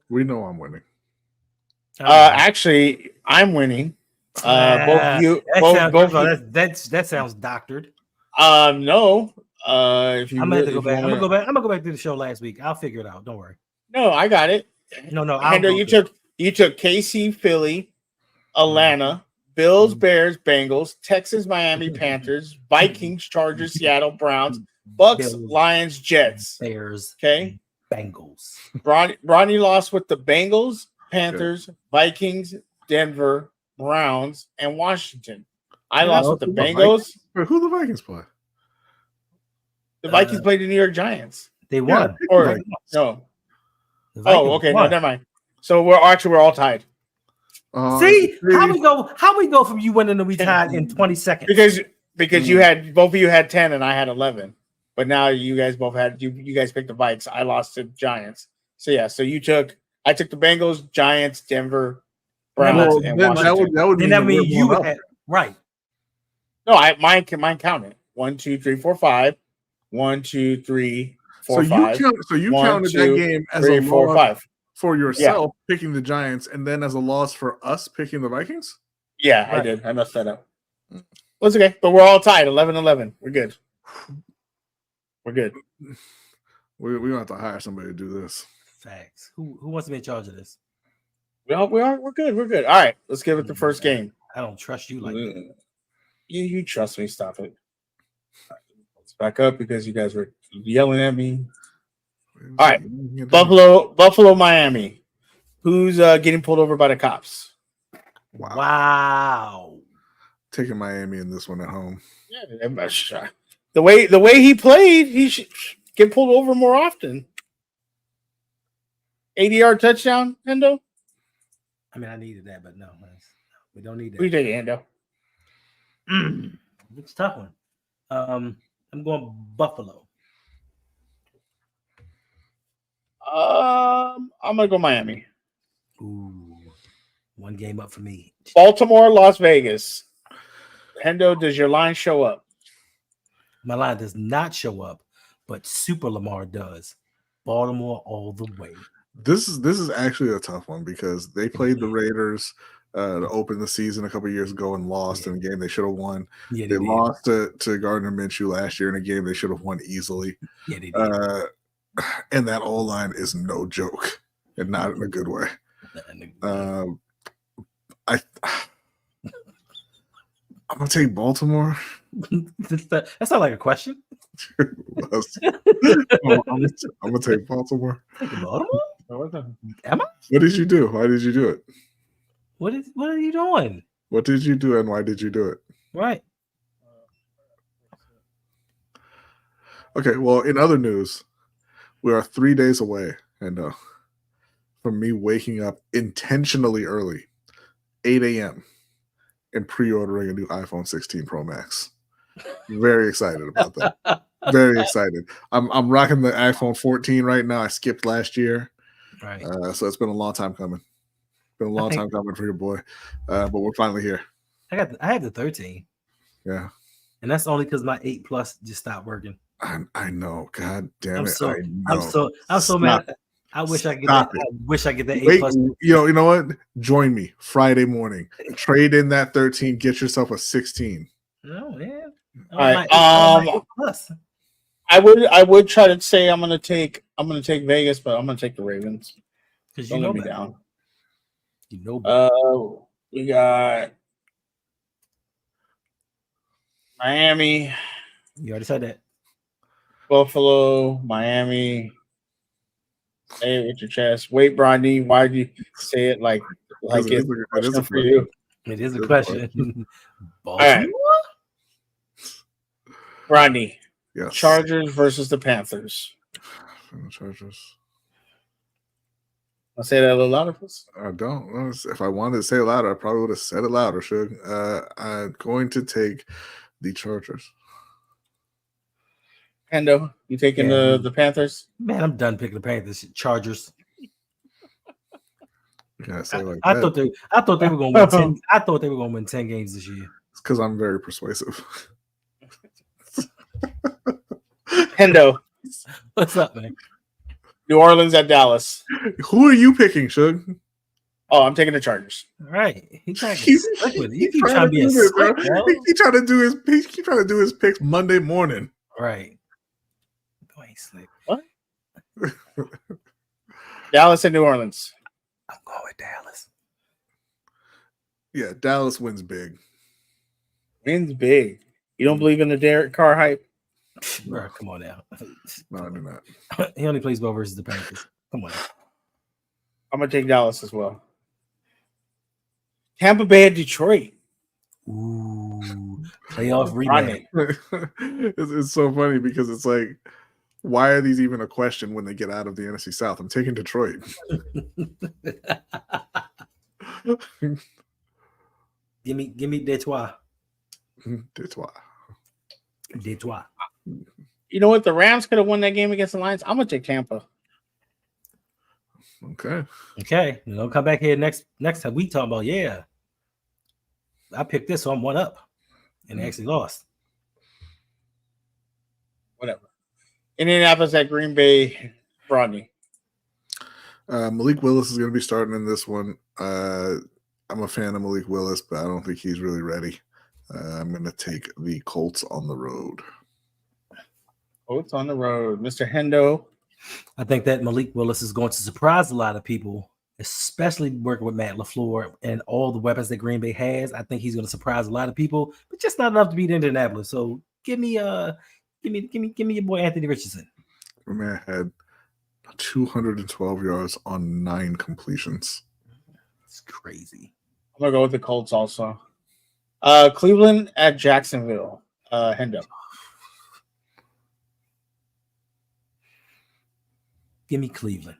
We know I'm winning. Actually, I'm winning. Both you, that sounds doctored. No. If you I'm gonna go back. I'm gonna go back to the show last week. I'll figure it out. Don't worry. No, I got it. No. Hendo, you took KC, Philly, Atlanta, Bills, Bears, Bengals, Texas, Miami, Panthers, Vikings, Chargers, Seattle, Browns, Bucks, Bills, Lions, Jets, Bears, okay, Bengals. Ronnie lost with the Bengals, Panthers, Vikings, Denver, Browns, and Washington. I lost with the Bengals. Who the Vikings play? The Vikings played the New York Giants. They won. No. Oh, okay. No, never mind. So we're all tied. See how we go from you winning to we tied in 20 seconds because you had both of you had 10 and I had 11, but now you guys both had you guys picked the Vikes. I lost to Giants. So yeah, so I took the Bengals, Giants, Denver, Browns, and Washington. That would mean you had right. No, mine counted 1, 2, 3, 4, 5. 1, 2, 3, 4, 5. So you counted that game as 3, a 4, loss 5 for yourself picking the Giants, and then as a loss for us picking the Vikings. Yeah, right. I did. I messed that up. Well, it's okay, but we're all tied 11-11. We're good. We're good. We don't have to hire somebody to do this. Facts. Who wants to be in charge of this? We are. We're good. We're good. All right, let's give it the first game. I don't trust you like that. You trust me. Stop it. Let's back up because you guys were yelling at me. All right, Buffalo, Miami. Who's getting pulled over by the cops? Wow. Taking Miami in this one at home. Yeah, the way he played, he should get pulled over more often. 80-yard touchdown, Hendo? I mean, I needed that, but no, we don't need that. We take it, Hendo. It's a tough one. I'm going Buffalo. I'm gonna go Miami. Ooh, one game up for me. Baltimore, Las Vegas. Hendo, does your line show up? My line does not show up, but Super Lamar does. Baltimore all the way. This is actually a tough one because they played the Raiders to open the season a couple of years ago and lost in a game they should have won. Yeah, they lost to Gardner Minshew last year in a game they should have won easily. Yeah, they did. And that O-line is no joke, and not in a good way. I'm gonna take Baltimore. That's not like a question. I'm gonna take Baltimore. Baltimore? Am I? What did you do? Why did you do it? What are you doing? What did you do and why did you do it? Right. Okay, well, in other news, we are 3 days away and from me waking up intentionally early, 8 a.m., and pre-ordering a new iPhone 16 Pro Max. Very excited about that. Very excited. I'm rocking the iPhone 14 right now. I skipped last year. Right. So it's been a long time coming. Been a long time coming for your boy. But we're finally here. I have the 13. Yeah. And that's only because my 8 Plus just stopped working. I know. God damn it. I'm so mad. I wish I could get that 8 Plus. You know what? Join me Friday morning. Trade in that 13. Get yourself a 16. No, man. All right. I would try to say I'm gonna take Vegas, but I'm gonna take the Ravens. Because don't let me down. You know. We got Miami. You already said that. Buffalo, Miami. Say it with your chest. Wait, Bronny, why did you say it like it's a question for you? It is a question. All right. Rodney. Yes. Chargers versus the Panthers. Chargers. I'll say that a little louder, please. I don't. If I wanted to say it louder, I probably would have said it louder, Suge. I'm going to take the Chargers. Hendo, you taking the Panthers? Man, I'm done picking the Panthers. Chargers. Yeah, say like I thought they were going to win 10. I thought they were going to win 10 games this year. It's because I'm very persuasive. Hendo. What's up, man? New Orleans at Dallas. Who are you picking, Suge? Oh, I'm taking the Chargers. All right. He's trying to slick with it. You keep trying to be a slick, bro. He trying to do his picks Monday morning. Right. Boy, he's slick. What? Dallas and New Orleans. I'm going with Dallas. Yeah, Dallas wins big. Wins big. You don't believe in the Derek Carr hype? Bro, come on now. No, I do not. He only plays well versus the Panthers. Come on. I'm going to take Dallas as well. Tampa Bay at Detroit. Ooh, playoff rematch. It's so funny because it's like, why are these even a question when they get out of the NFC South? I'm taking Detroit. Give me Detroit. Detroit. Detroit. You know what? The Rams could have won that game against the Lions. I'm gonna take Tampa. Okay. Okay. Don't come back here next time we talk about I picked this, so I'm 1 up. And they actually lost. Whatever. Indianapolis at Green Bay. Rodney. Malik Willis is going to be starting in this one. I'm a fan of Malik Willis, but I don't think he's really ready. I'm going to take the Colts on the road. Colts on the road. Mr. Hendo. I think that Malik Willis is going to surprise a lot of people, especially working with Matt LaFleur and all the weapons that Green Bay has. I think he's going to surprise a lot of people, but just not enough to beat Indianapolis. So give me your boy Anthony Richardson. My man had 212 yards on 9 completions. It's crazy. I'm gonna go with the Colts also. Cleveland at Jacksonville. Hendo. Give me Cleveland.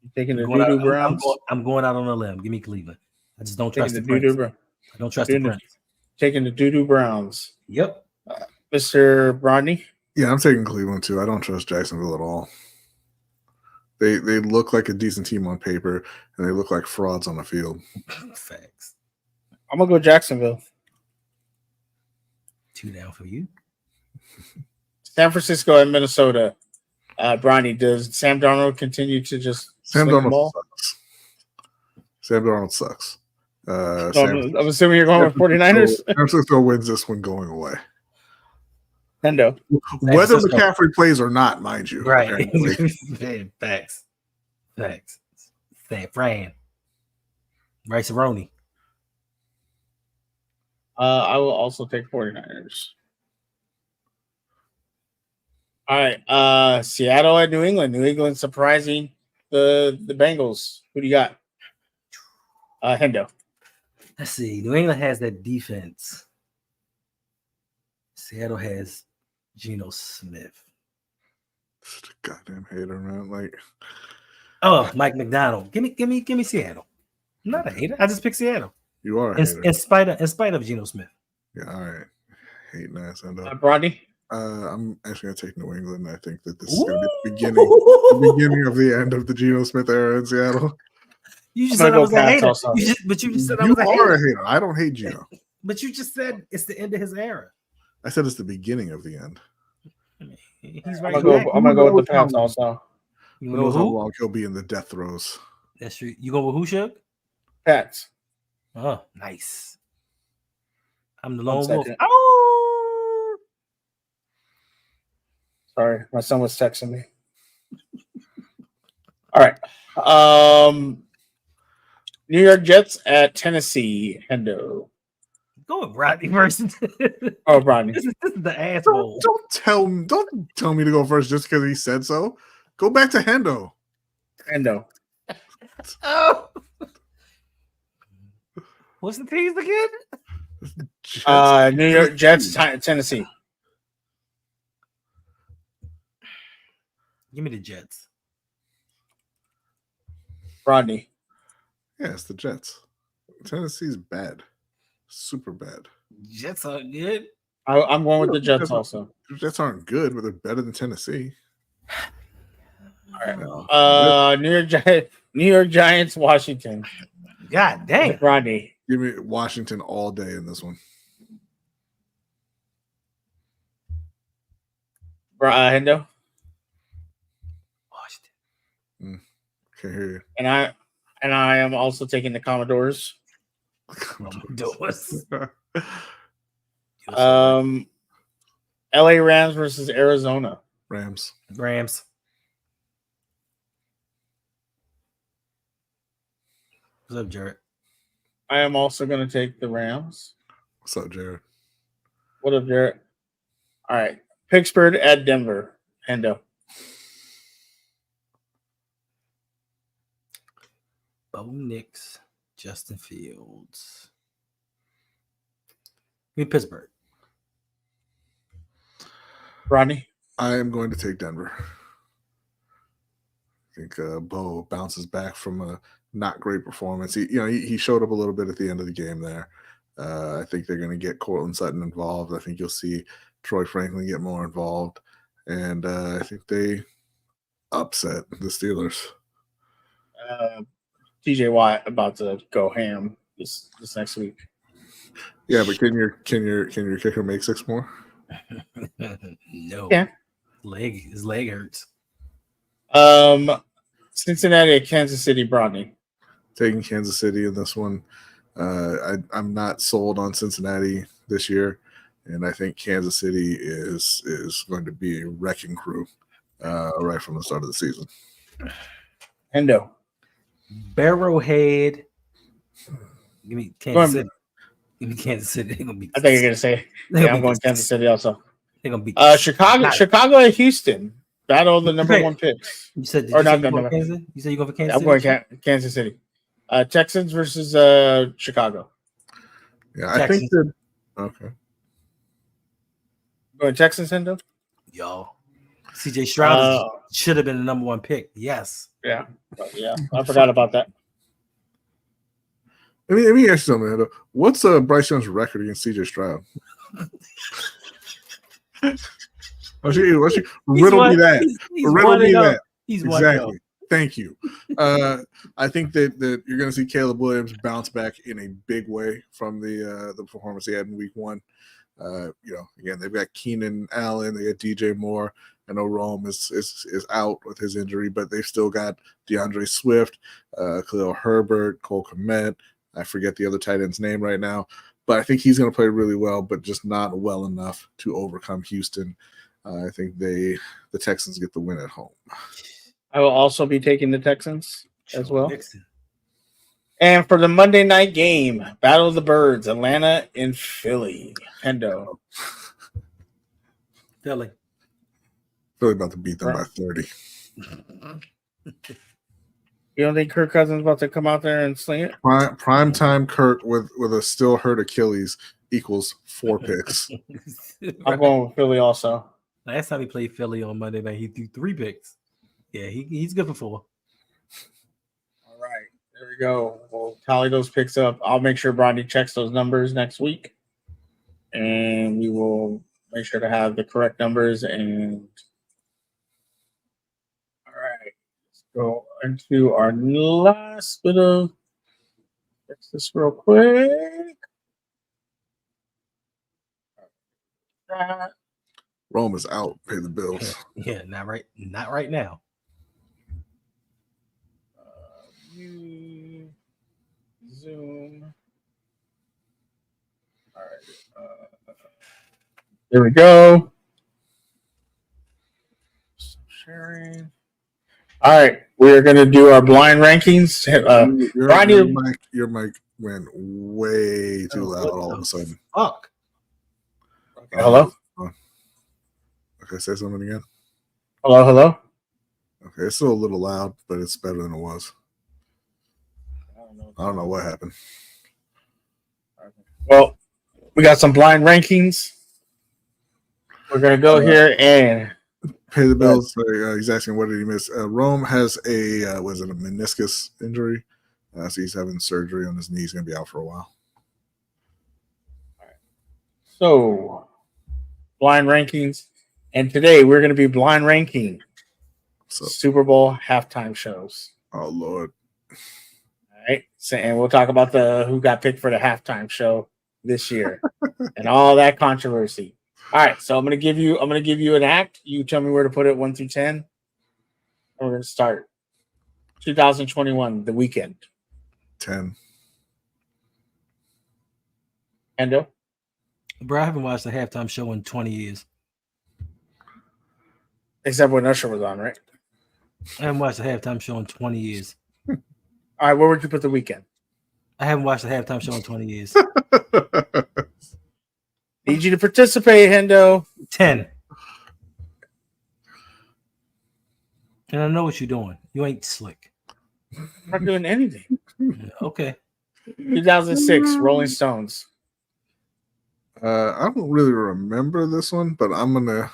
You taking the I'm going Doo-Doo out- Browns? I'm going out on a limb. Give me Cleveland. I just don't Taking trust the the Doo-Doo Prince. Browns. I don't trust the Prince. Taking the Doo-Doo Browns. Yep. Mr. Rodney. Yeah, I'm taking Cleveland too. I don't trust Jacksonville at all. They look like a decent team on paper, and they look like frauds on the field. Facts. I'm gonna go Jacksonville. 2 down for you. San Francisco and Minnesota. Bronny, does Sam Darnold continue to just Sam swing the Darnold ball? sucks. Sam Darnold sucks. I'm assuming you're going with 49ers. San Francisco wins this one going away. Hendo. Whether Francisco. McCaffrey plays or not, mind you. Right. apparently. Facts. San Fran. Rice Aroni. I will also take 49ers. All right. Seattle at New England. New England surprising the Bengals. Who do you got? Hendo. Let's see. New England has that defense. Seattle has Geno Smith. Such a goddamn hater, man. Like, Oh, Mike McDonald. Give me Seattle. I'm not a hater. I just picked Seattle. you are a In, hater. in spite of Geno Smith. Yeah, all right. Hating ass. Bronny. I'm actually going to take New England. I think that this is going to be the beginning of the end of the Geno Smith era in Seattle. You just I'm said gonna I was go a Pats hater. also. You just said I You was a are a hater. hater. I don't hate Geno. But you just said it's the end of his era. I said it's the beginning of the end. He's I'm right. gonna go with the Pats also. You Who know knows how who? long he'll be in the death throes. That's true. You go with who, Suge? Pats. Oh, nice. I'm the One lone wolf. second. Oh, Sorry, my son was texting me. All right. New York Jets at Tennessee. Hendo. go with Rodney versus. Oh, Bronny. This is the asshole. Don't tell me to go first just because he said so. Go back to Hendo. Hendo. Oh. What's the teams again? Jets. New York Jets, Tennessee. Give me the Jets. Rodney. Yeah, it's the Jets. Tennessee's bad. Super bad. Jets are good. I'm going with the Jets also. The Jets aren't good, but they're better than Tennessee. All right. New York Giants, Washington. God dang. Rodney. Give me Washington all day in this one. Hendo. Washington. Can't hear you. And I am also taking the Commodores. Doors. LA Rams versus Arizona. Rams. Rams. What's up, Jared? I am also going to take the Rams. What's up, Jared? What up, Jared? All right. Pittsburgh at Denver. Hendo. Bo Nix, Justin Fields. Give me Pittsburgh. Rodney. I am going to take Denver. I think Bo bounces back from a not great performance. He showed up a little bit at the end of the game there. I think they're going to get Cortland Sutton involved. I think you'll see Troy Franklin get more involved, and I think they upset the Steelers. TJ Watt about to go ham this next week. Yeah, but can your kicker make 6 more? No. Yeah. His leg hurts. Cincinnati at Kansas City, Brodney. Taking Kansas City in this one. I'm not sold on Cincinnati this year, and I think Kansas City is going to be a wrecking crew right from the start of the season. Hendo. Barrowhead. Give me Kansas City. Give me Kansas City. They're gonna be. I think you're gonna say. Yeah, I'm going Kansas City also. They're gonna be. Chicago and Houston. Battle of the number 1 picks. You said or not Kansas? You said you go for Kansas I'm City? going Kansas City. Texans versus Chicago. Yeah, I think that. Okay. Going Texans, Hendo? Yo. CJ Stroud should have been the number 1 pick. Yes. Yeah. I forgot about that. Let me ask you something, Hendo. What's Bryce Young's record against CJ Stroud? Why don't you riddle me that? Riddle me that. He's exactly. Thank you. I think that you're going to see Caleb Williams bounce back in a big way from the performance he had in week 1. Again, they've got Keenan Allen, they got DJ Moore. I know Rome is out with his injury, but they've still got DeAndre Swift, Khalil Herbert, Cole Kmet. I forget the other tight end's name right now, but I think he's going to play really well, but just not well enough to overcome Houston. I think the Texans get the win at home. I will also be taking the Texans as well. Nixon. And for the Monday night game, Battle of the Birds, Atlanta and Philly. Hendo. Philly about to beat them by 30. You don't think Kirk Cousins is about to come out there and sling it? Prime time Kirk with a still hurt Achilles equals 4 picks. I'm going with Philly also. Last time he played Philly on Monday night, he threw 3 picks. Yeah, he's good for 4. All right, there we go. We'll tally those picks up. I'll make sure Bronny checks those numbers next week, and we will make sure to have the correct numbers. And all right, let's go into our last bit of. Fix this real quick. Rome is out. Pay the bills. Yeah, not right now. Zoom. All right. There we go. Sharing. All right, we're gonna do our blind rankings. Your mic went way too loud all of a sudden. Fuck. Okay, hello. Okay, say something again. Hello. Okay, it's still a little loud, but it's better than it was. I don't know what happened. Well, we got some blind rankings. We're gonna go here and pay the bills. He's asking, what did he miss? Rome has a meniscus injury, so he's having surgery on his knee. He's gonna be out for a while. All right. So, blind rankings, and today we're gonna be blind ranking Super Bowl halftime shows. Oh Lord. All right. So, and we'll talk about who got picked for the halftime show this year and all that controversy. All right. So I'm gonna give you an act. You tell me where to put it 1 through 10. And we're gonna start 2021, The Weeknd. 10. Endo? Bro, I haven't watched a halftime show in 20 years. Except when Usher was on, right? I haven't watched a halftime show in 20 years. All right, where would you put The Weeknd? I haven't watched a halftime show in 20 years. Need you to participate, Hendo. 10. And I know what you're doing. You ain't slick. I'm not doing anything. Okay. 2006, Rolling Stones. I don't really remember this one, but I'm gonna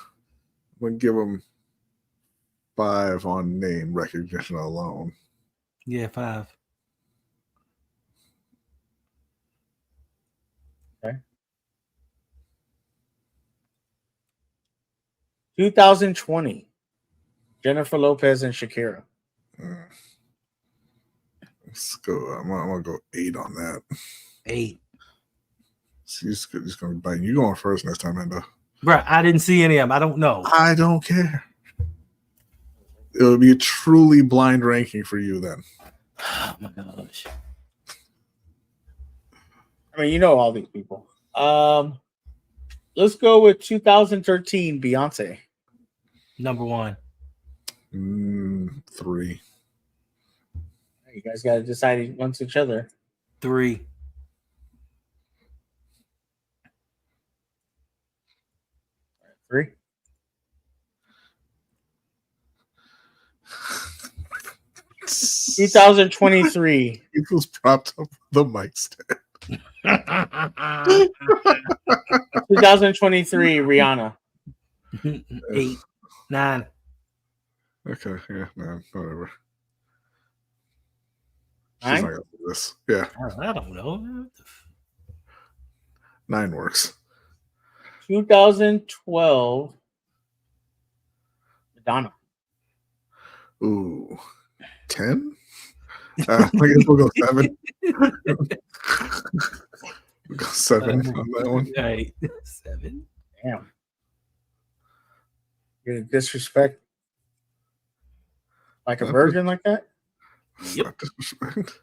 give them 5 on name recognition alone. Yeah, 5. Okay. 2020. Jennifer Lopez and Shakira. Let's go. I'm gonna go 8 on that. 8. He's gonna be biting. You going first next time, Endo. Bro, I didn't see any of them. I don't know. I don't care. It would be a truly blind ranking for you then. Oh my gosh. I mean, you know all these people. Let's go with 2013 Beyonce. Number 1. 3. You guys got to decide amongst each other. 3. 3. He 2023. feels propped up the mic stand. 2023 Rihanna. 8. 9. Okay, yeah, no, whatever. She's 9? not gonna do this. Yeah, I don't know. 9 works. 2012 Madonna. Ooh, 10? I guess we'll go 7. We'll go 7 on that one. Right. 7. Damn. You're gonna disrespect like a virgin like that? It's Yep. not disrespect.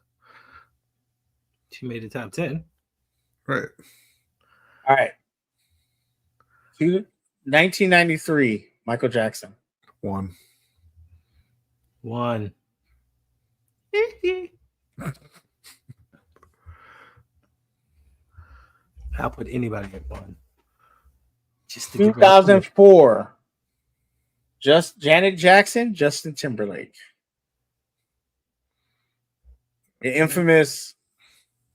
She made the top 10. Right. All right. 1993 Michael Jackson. 1. 1. I'll put anybody at 1. Just to give her- 2004 just Janet Jackson, Justin Timberlake. The infamous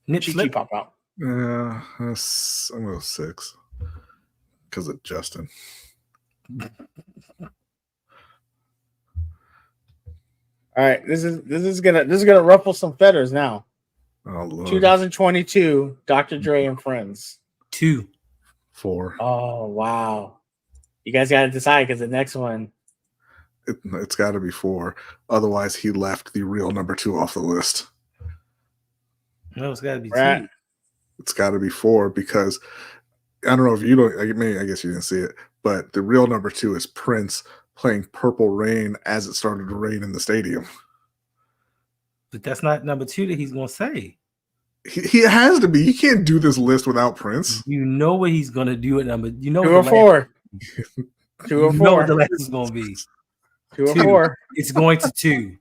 Nip Cheeky slip. Pop Out. Yeah, I'm gonna go 6 because of Justin. All right, this is gonna ruffle some feathers now. Oh Lord. 2022 Dr. Dre and Friends. 2. 4. Oh wow, you guys got to decide because the next one. It's got to be 4. Otherwise, he left the real number 2 off the list. No, it's got to be Right. 2. It's got to be 4 because I don't know if you don't. I guess you didn't see it, but the real number 2 is Prince playing Purple Rain as it started to rain in the stadium. But that's not number 2 that he's going to say. He has to be. He can't do this list without Prince. You know what he's going to do at number. You know 2 what or the 4. 2 You or know what the 4. last is going to be. 2 or 2. 4. It's going to 2.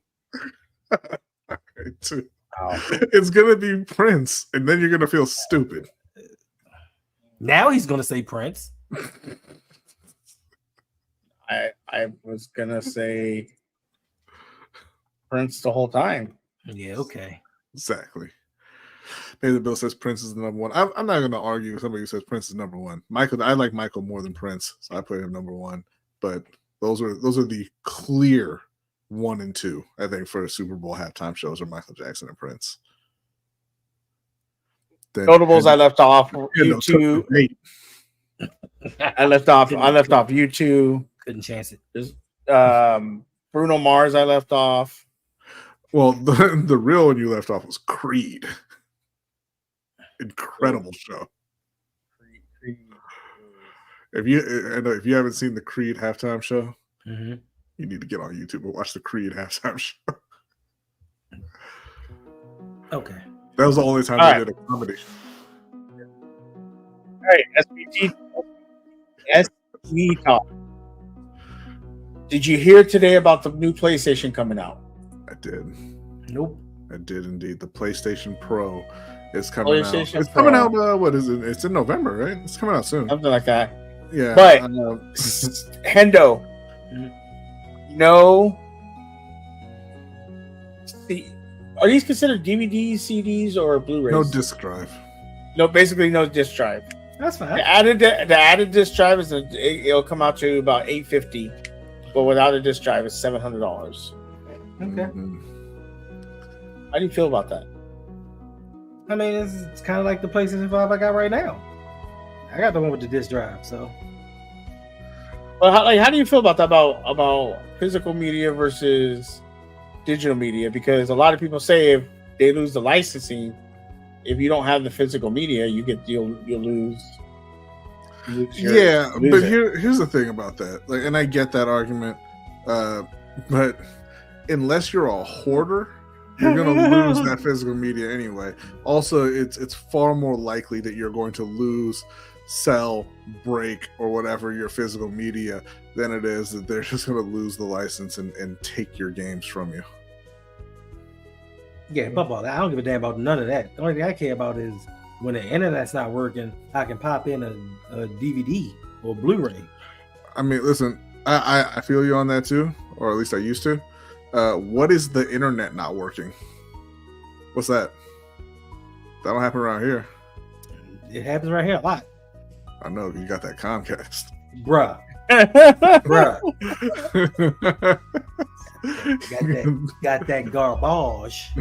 It's gonna be Prince, and then you're gonna feel stupid. Now he's going to say Prince. I was gonna say Prince the whole time. Yeah, okay. Exactly. Maybe the bill says Prince is the number 1. I'm not gonna argue with somebody who says Prince is number 1. Michael, I like Michael more than Prince, so I put him number 1. But those are the clear 1 and 2, I think, for Super Bowl halftime shows are Michael Jackson and Prince. Then, Notables I left off you know, YouTube. great. I left off YouTube. Couldn't chance it. Bruno Mars I left off. Well, the real one you left off was Creed. Incredible show. If you haven't seen the Creed halftime show, Mm-hmm. you need to get on YouTube and watch the Creed halftime show. Okay. That was the only time All they right. did a comedy. All right, SBT talk. Did you hear today about the new PlayStation coming out? I did. Nope. I did indeed. The PlayStation Pro is coming out. PlayStation It's Pro. coming out. What is it? It's in November, right? It's coming out soon. Something like that. Yeah. But Hendo, no. See, are these considered DVDs, CDs, or Blu-rays? no disc drive. No, basically no disc drive. That's fine. The added disc drive it'll come out to about $850, but without a disc drive, it's $700. Okay. Mhm. How do you feel about that? I mean, it's kind of like the PlayStation 5 I got right now. I got the one with the disc drive. So, Well, how do you feel about that? About physical media versus digital media? Because a lot of people say if they lose the licensing, if you don't have the physical media, you'll lose. Yeah, but here's the thing about that. Like, and I get that argument, but unless you're a hoarder, you're gonna lose that physical media anyway. Also, it's far more likely that you're going to lose, sell, break, or whatever your physical media than it is that they're just gonna lose the license and take your games from you. yeah, but all that. I don't give a damn about none of that. The only thing I care about is when the internet's not working, I can pop in a DVD or Blu-ray. I mean, listen, I feel you on that too, or at least I used to. What is the internet not working? What's that? That don't happen around here. It happens right here a lot. I know, you got that Comcast. Bruh. Got that garbage.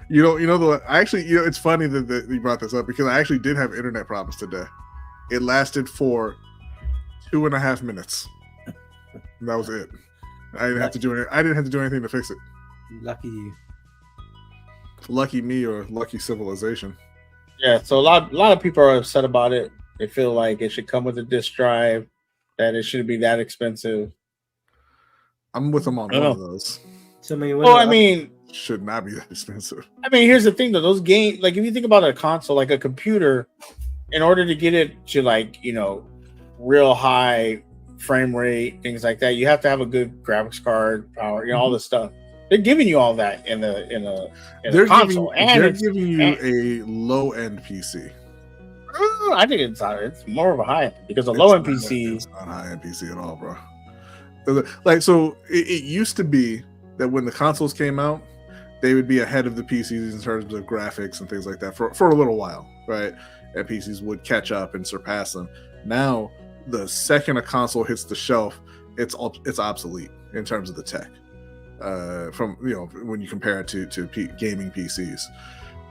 You know, it's funny that you brought this up because I actually did have internet problems today. It lasted for 2.5 minutes. And that was it. I didn't have to do anything to fix it. Lucky you. Lucky me or lucky civilization. Yeah, so a lot of people are upset about it. They feel like it should come with a disk drive, that it shouldn't be that expensive. I'm with them on one of those. So I mean, should not be that expensive. I mean, here's the thing though, those games, like if you think about a console, like a computer, in order to get it to like, you know, real high frame rate, things like that, you have to have a good graphics card, power, you know, all this stuff. They're giving you all that in a console. They're giving you a low end PC. I think it's more of a high end because a low end PC. It's not high end PC at all, bro. Like, so it used to be that when the consoles came out, they would be ahead of the PCs in terms of graphics and things like that for a little while, right? And PCs would catch up and surpass them. Now, the second a console hits the shelf, it's obsolete in terms of the tech. From, you know, when you compare it to gaming PCs,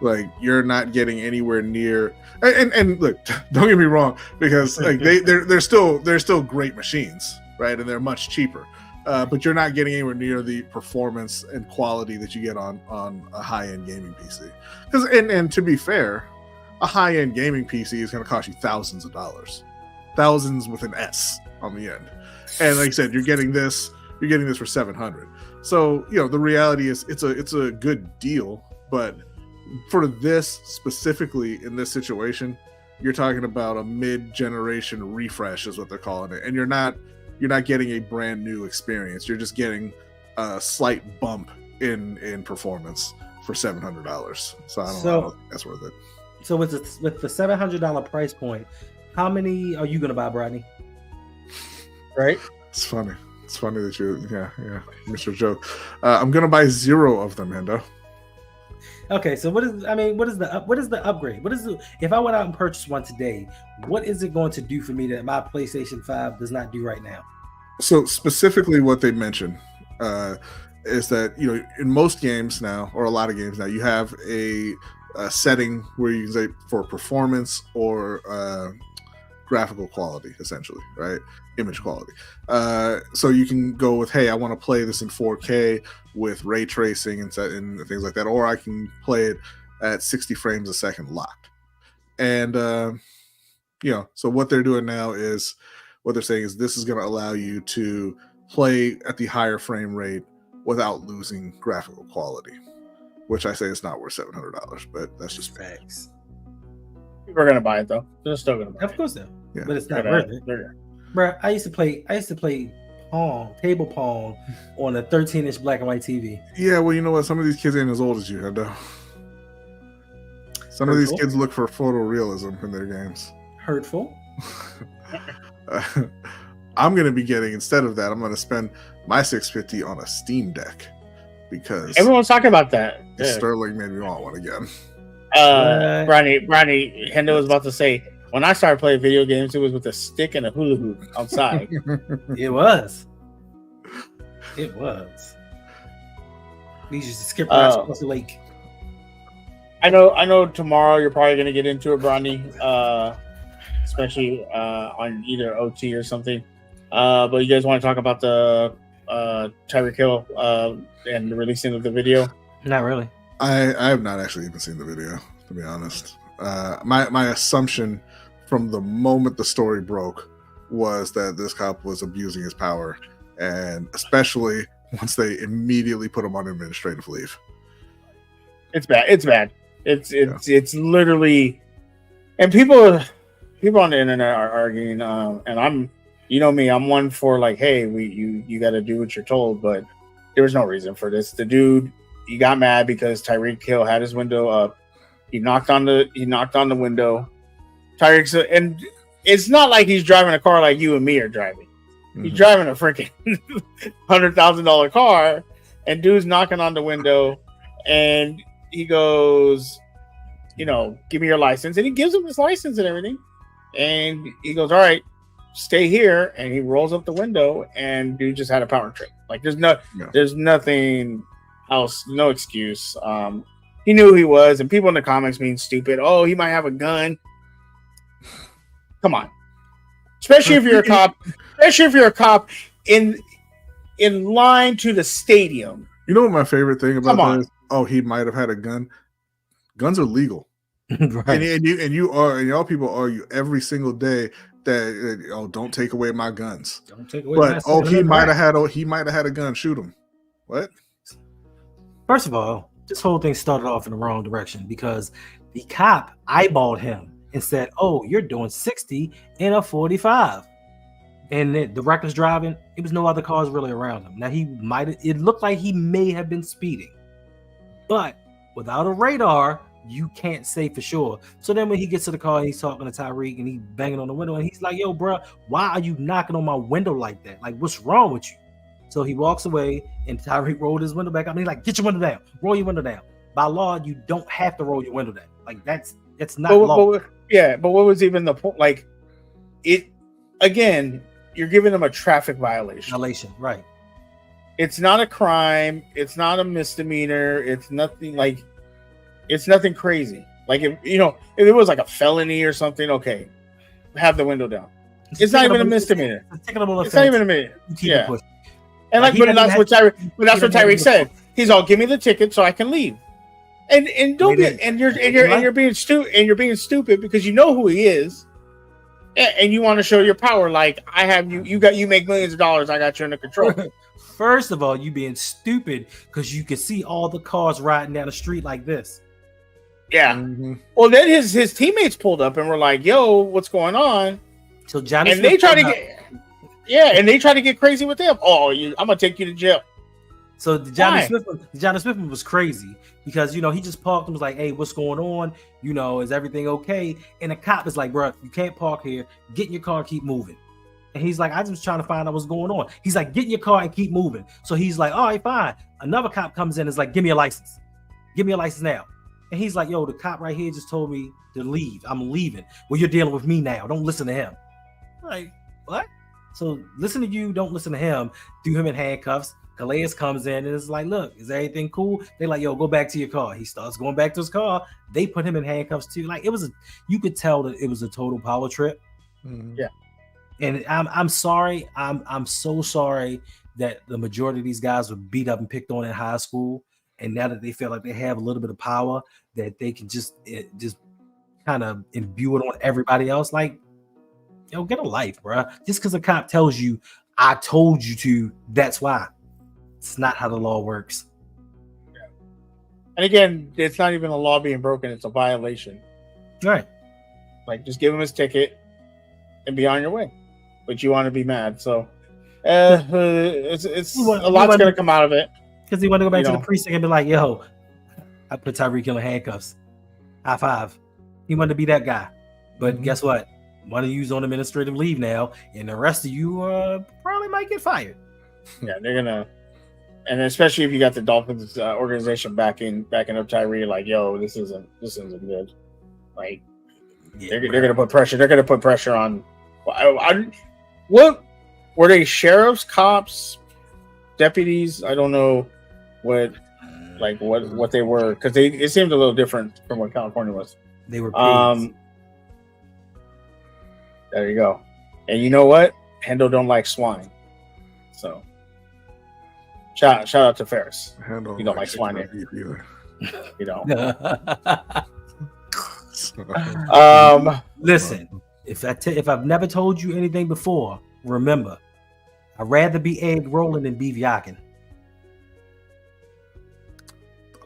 like you're not getting anywhere near. And look, don't get me wrong, because like they're still great machines, right? And they're much cheaper. But you're not getting anywhere near the performance and quality that you get on a high-end gaming PC. Because and to be fair, a high-end gaming PC is going to cost you thousands of dollars, thousands with an S on the end. And like I said, you're getting this for $700. So, you know, the reality is it's a good deal, but for this specifically in this situation, you're talking about a mid-generation refresh is what they're calling it, and you're not getting a brand new experience. You're just getting a slight bump in performance for $700. So I don't know if that's worth it. So with the $700 price point, how many are you gonna buy, Bradley? Right? It's funny. It's funny that yeah, Mr. Joke. I'm gonna buy 0 of them, Hendo. Okay, so what is the upgrade? If I went out and purchased one today, what is it going to do for me that my PlayStation 5 does not do right now? So specifically what they mentioned is that, you know, in most games now, or a lot of games now, you have a setting where you can say for performance or graphical quality, essentially, right? Image quality. So you can go with, hey, I want to play this in 4K with ray tracing and things like that, or I can play it at 60 frames a second locked. And you know, so what they're doing now is, what they're saying is this is going to allow you to play at the higher frame rate without losing graphical quality, which I say is not worth $700, but that's just facts. People are gonna buy it though. They're still gonna buy it. Of course, though. Yeah. But it's not worth it. Bro, I used to play table pong on a 13-inch black and white TV. Yeah, well, you know what? Some of these kids ain't as old as you, Hendo. Some of these kids look for photorealism in their games. Hurtful. I'm going to be getting, instead of that, I'm going to spend my $650 on a Steam Deck because everyone's talking about that. Yeah. Sterling made me want one again. Ronnie, Hendo was about to say, when I started playing video games, it was with a stick and a hula hoop outside. It was. We used to skip across the lake. I know tomorrow you're probably going to get into it, Bronny. especially on either OT or something. But you guys want to talk about the Tyreek Hill and the releasing of the video? Not really. I have not actually even seen the video, to be honest. My assumption from the moment the story broke was that this cop was abusing his power, and especially once they immediately put him on administrative leave. It's bad. It's bad. It's literally, and people on the internet are arguing, and I'm, you know me, I'm one for like, hey, you got to do what you're told, but there was no reason for this. The dude, he got mad because Tyreek Hill had his window up. He knocked on the window. Tyreek's, and it's not like he's driving a car like you and me are driving. Mm-hmm. He's driving a freaking $100,000 car, and dude's knocking on the window, and he goes, give me your license. And he gives him his license and everything. And he goes, all right, stay here. And he rolls up the window, and dude just had a power trip. Like there's nothing else, no excuse. He knew who he was, and people in the comments being stupid. Oh, he might have a gun. Come on. Especially if you're a cop. Especially if you're a cop in line to the stadium. You know what my favorite thing about that is? Oh, he might have had a gun. Guns are legal. Right. And y'all people argue every single day that don't take away my guns. Don't take away my guns. He might have had a gun. Shoot him. What? First of all, this whole thing started off in the wrong direction because the cop eyeballed him and said, "Oh, you're doing 60 in a 45." And the reckless driving, it was no other cars really around him. Now it looked like he may have been speeding, but without a radar, you can't say for sure. So then when he gets to the car and he's talking to Tyreek and he's banging on the window and he's like, "Yo, bro, why are you knocking on my window like that? Like, what's wrong with you?" So he walks away and Tyreek rolled his window back up and he's like, "Get your window down, roll your window down." By law, you don't have to roll your window down. Like it's not law. But what was even the point? Like it again. You're giving them a traffic violation. Right. It's not a crime. It's not a misdemeanor. It's nothing crazy. Like if it was like a felony or something, okay, have the window down. It's not even a misdemeanor. It's not even a minute. Yeah. And that's what Tyreek said. He's all, "Give me the ticket so I can leave." And don't be and you're being stupid because you know who he is. And you want to show your power, like I have you make millions of dollars. I got you under control. First of all, you being stupid because you can see all the cars riding down the street like this. Yeah. Mm-hmm. Well, then his teammates pulled up and were like, "Yo, what's going on?" So Johnny and they try to get crazy with them. "Oh, I'm gonna take you to jail." So the Johnny Smith was crazy because he just parked and was like, "Hey, what's going on? Is everything okay?" And the cop is like, "Bro, you can't park here. Get in your car and keep moving." And he's like, "I just was trying to find out what's going on." He's like, "Get in your car and keep moving." So he's like, "All right, fine." Another cop comes in and is like, "Give me a license. Give me a license now." And he's like, "Yo, the cop right here just told me to leave. I'm leaving. Well, you're dealing with me now. Don't listen to him." Like, what? So listen to you. Don't listen to him. Do him in handcuffs. Calais comes in and is like, "Look, is everything cool?" They're like, "Yo, go back to your car." He starts going back to his car. They put him in handcuffs too. Like you could tell that it was a total power trip. Mm-hmm. Yeah. And I'm sorry. I'm so sorry that the majority of these guys were beat up and picked on in high school. And now that they feel like they have a little bit of power, that they can just kind of imbue it on everybody else. Like, get a life, bro. Just because a cop tells you, "I told you to," that's why. It's not how the law works. Yeah. And again, it's not even a law being broken; it's a violation. Right. Like, just give him his ticket and be on your way. But you want to be mad, so it's a lot's going to come out of it. Because he wanted to go back to the precinct and be like, "Yo, I put Tyreek in handcuffs. High five." He wanted to be that guy. But guess what? One of you's on administrative leave now, and the rest of you probably might get fired. Yeah, they're gonna. And especially if you got the Dolphins organization backing up Tyree, like, "Yo, this isn't good." Like, they're gonna put pressure. They're gonna put pressure on. What were they? Sheriffs, cops, deputies? I don't know what they were, because it seemed a little different from what California was. They were pigs. There you go. And you know what? Hendo don't like swine. So shout out to Ferris. You don't like swine either. You know. Listen, if I've never told you anything before, remember, I'd rather be egg rolling than beef yakking.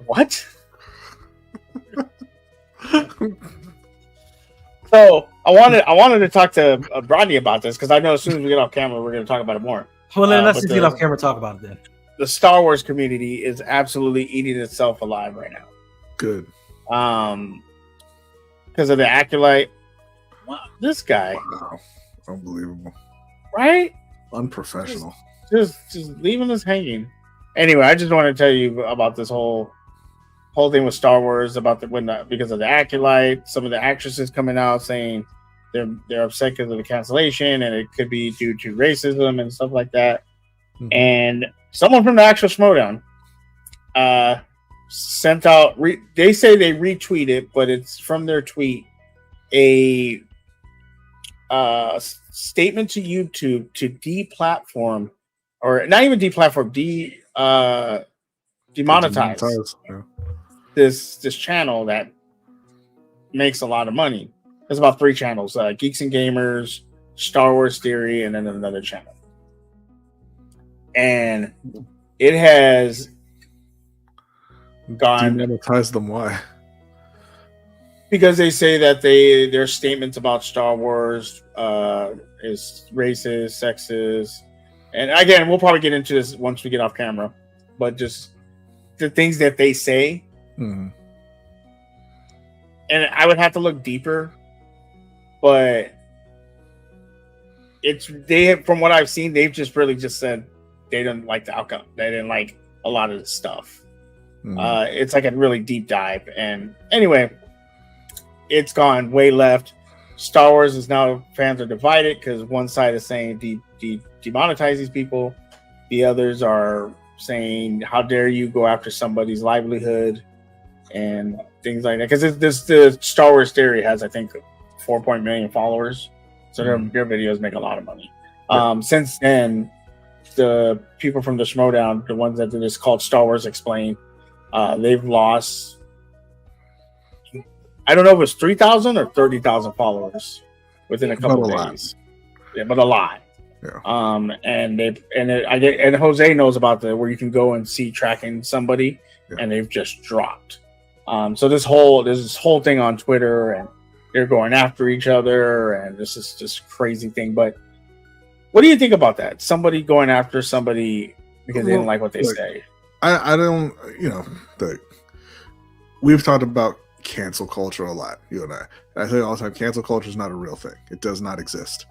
What? So I wanted to talk to Rodney about this because I know as soon as we get off camera, we're going to talk about it more. Well, then let's just get off camera and talk about it then. The Star Wars community is absolutely eating itself alive right now. Good. Because of the Acolyte. Wow, this guy. Wow. Unbelievable. Right? Unprofessional. Just leaving us hanging. Anyway, I just want to tell you about this whole thing with Star Wars about because of the Acolyte. Some of the actresses coming out saying they're upset because of the cancellation, and it could be due to racism and stuff like that. Mm-hmm. And someone from the actual Schmodown sent out. They say they retweeted, but it's from their tweet a statement to YouTube to deplatform, or not even deplatform, demonetize this channel that makes a lot of money. There's about 3 channels: Geeks and Gamers, Star Wars Theory, and then another channel. And it has gone. Demonetize them? Why? Because they say that their statements about Star Wars is racist, sexist, and again, we'll probably get into this once we get off camera. But just the things that they say, and I would have to look deeper. But from what I've seen, they've just really just said they didn't like the outcome. They didn't like a lot of the stuff. It's like a really deep dive. And anyway, it's gone way left. Star Wars is now, fans are divided because one side is saying demonetize these people. The others are saying, how dare you go after somebody's livelihood and things like that. Because the Star Wars Theory has, I think, 4 million followers. So their videos make a lot of money. Since then, the people from the Schmodown, the ones that did this called Star Wars Explained, they've lost, I don't know if it was 3,000 or 30,000 followers within a couple of days. Yeah, but a lot. Yeah. And Jose knows about where you can go and see tracking somebody, and they've just dropped. So there's this whole thing on Twitter, and they're going after each other, and this is just crazy thing. But what do you think about that? Somebody going after somebody because they didn't like what they say. I don't, we've talked about cancel culture a lot, you and I. And I say all the time, cancel culture is not a real thing. It does not exist.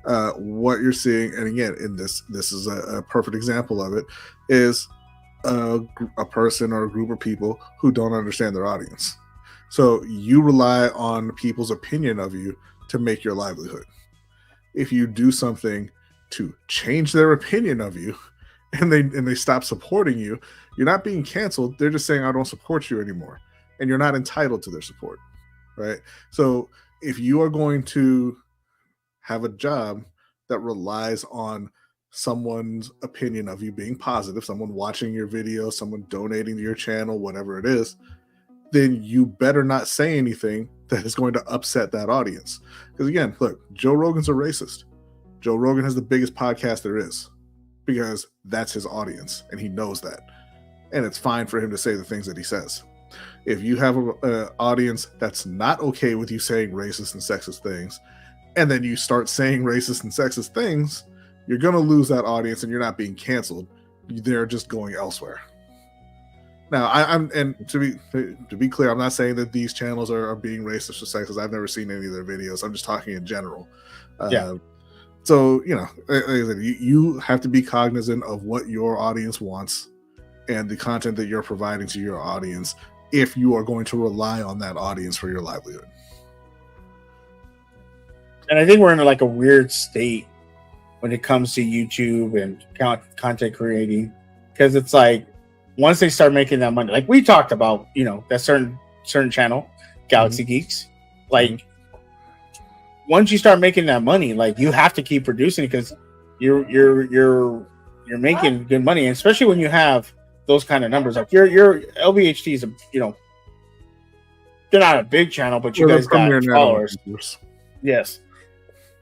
What you're seeing, and again, in this is a perfect example of it, is a person or a group of people who don't understand their audience. So you rely on people's opinion of you to make your livelihood. If you do something to change their opinion of you, and they stop supporting you, you're not being canceled. They're just saying, I don't support you anymore. And you're not entitled to their support, right? So if you are going to have a job that relies on someone's opinion of you being positive, someone watching your video, someone donating to your channel, whatever it is, then you better not say anything that is going to upset that audience. Because again, look, Joe Rogan's a racist. Joe Rogan has the biggest podcast there is because that's his audience, and he knows that. And it's fine for him to say the things that he says. If you have an audience that's not okay with you saying racist and sexist things, and then you start saying racist and sexist things, you're going to lose that audience, and you're not being canceled. They're just going elsewhere. Now, to be clear, I'm not saying that these channels are being racist or sexist. I've never seen any of their videos. I'm just talking in general. So, like I said, you have to be cognizant of what your audience wants and the content that you're providing to your audience if you are going to rely on that audience for your livelihood. And I think we're in like a weird state when it comes to YouTube and content creating, because it's like, once they start making that money, like we talked about, that certain channel, Galaxy Geeks, like once you start making that money, like you have to keep producing because you're making good money, and especially when you have those kind of numbers. Like your LBHT is they're not a big channel, but you guys got followers. Yes.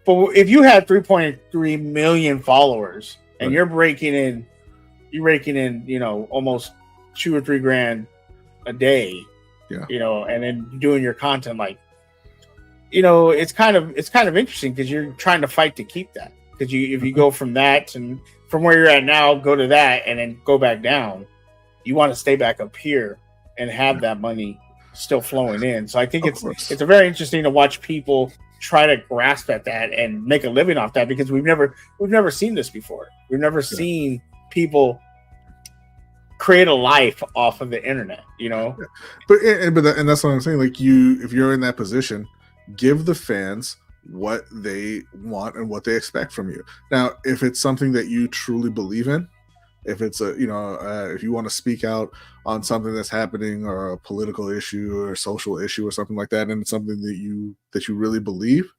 But if you had 3.3 million followers and you're raking in, almost $2 or $3 grand a day, and then doing your content, like, it's kind of interesting because you're trying to fight to keep that. Because if you go from that and from where you're at now, go to that and then go back down, you want to stay back up here and have that money still flowing in. So I think it's a very interesting to watch people try to grasp at that and make a living off that, because we've never seen this before. We've never seen people create a life off of the internet, But that's what I'm saying. Like if you're in that position, give the fans what they want and what they expect from you. Now, if it's something that you truly believe in, if it's if you want to speak out on something that's happening or a political issue or a social issue or something like that, and it's something that you really believe,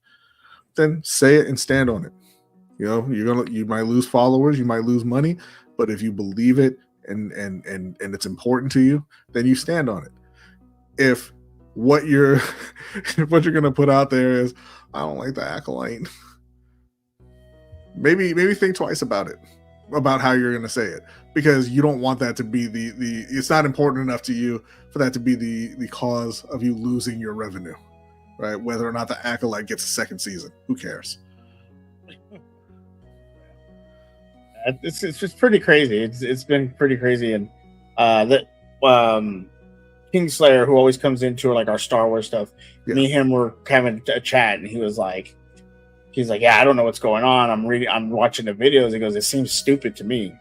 then say it and stand on it. You might lose followers, you might lose money, but if you believe it and it's important to you, then you stand on it. If what you're going to put out there is, I don't like the acolyte, maybe think twice about how you're going to say it, because you don't want that to be the it's not important enough to you for that to be the cause of you losing your revenue, right? Whether or not the acolyte gets a second season, who cares? It's just pretty crazy. It's been pretty crazy. And Kingslayer, who always comes into like our Star Wars stuff, me and him were having a chat, and he's like, yeah, I don't know what's going on. I'm watching the videos. He goes, it seems stupid to me.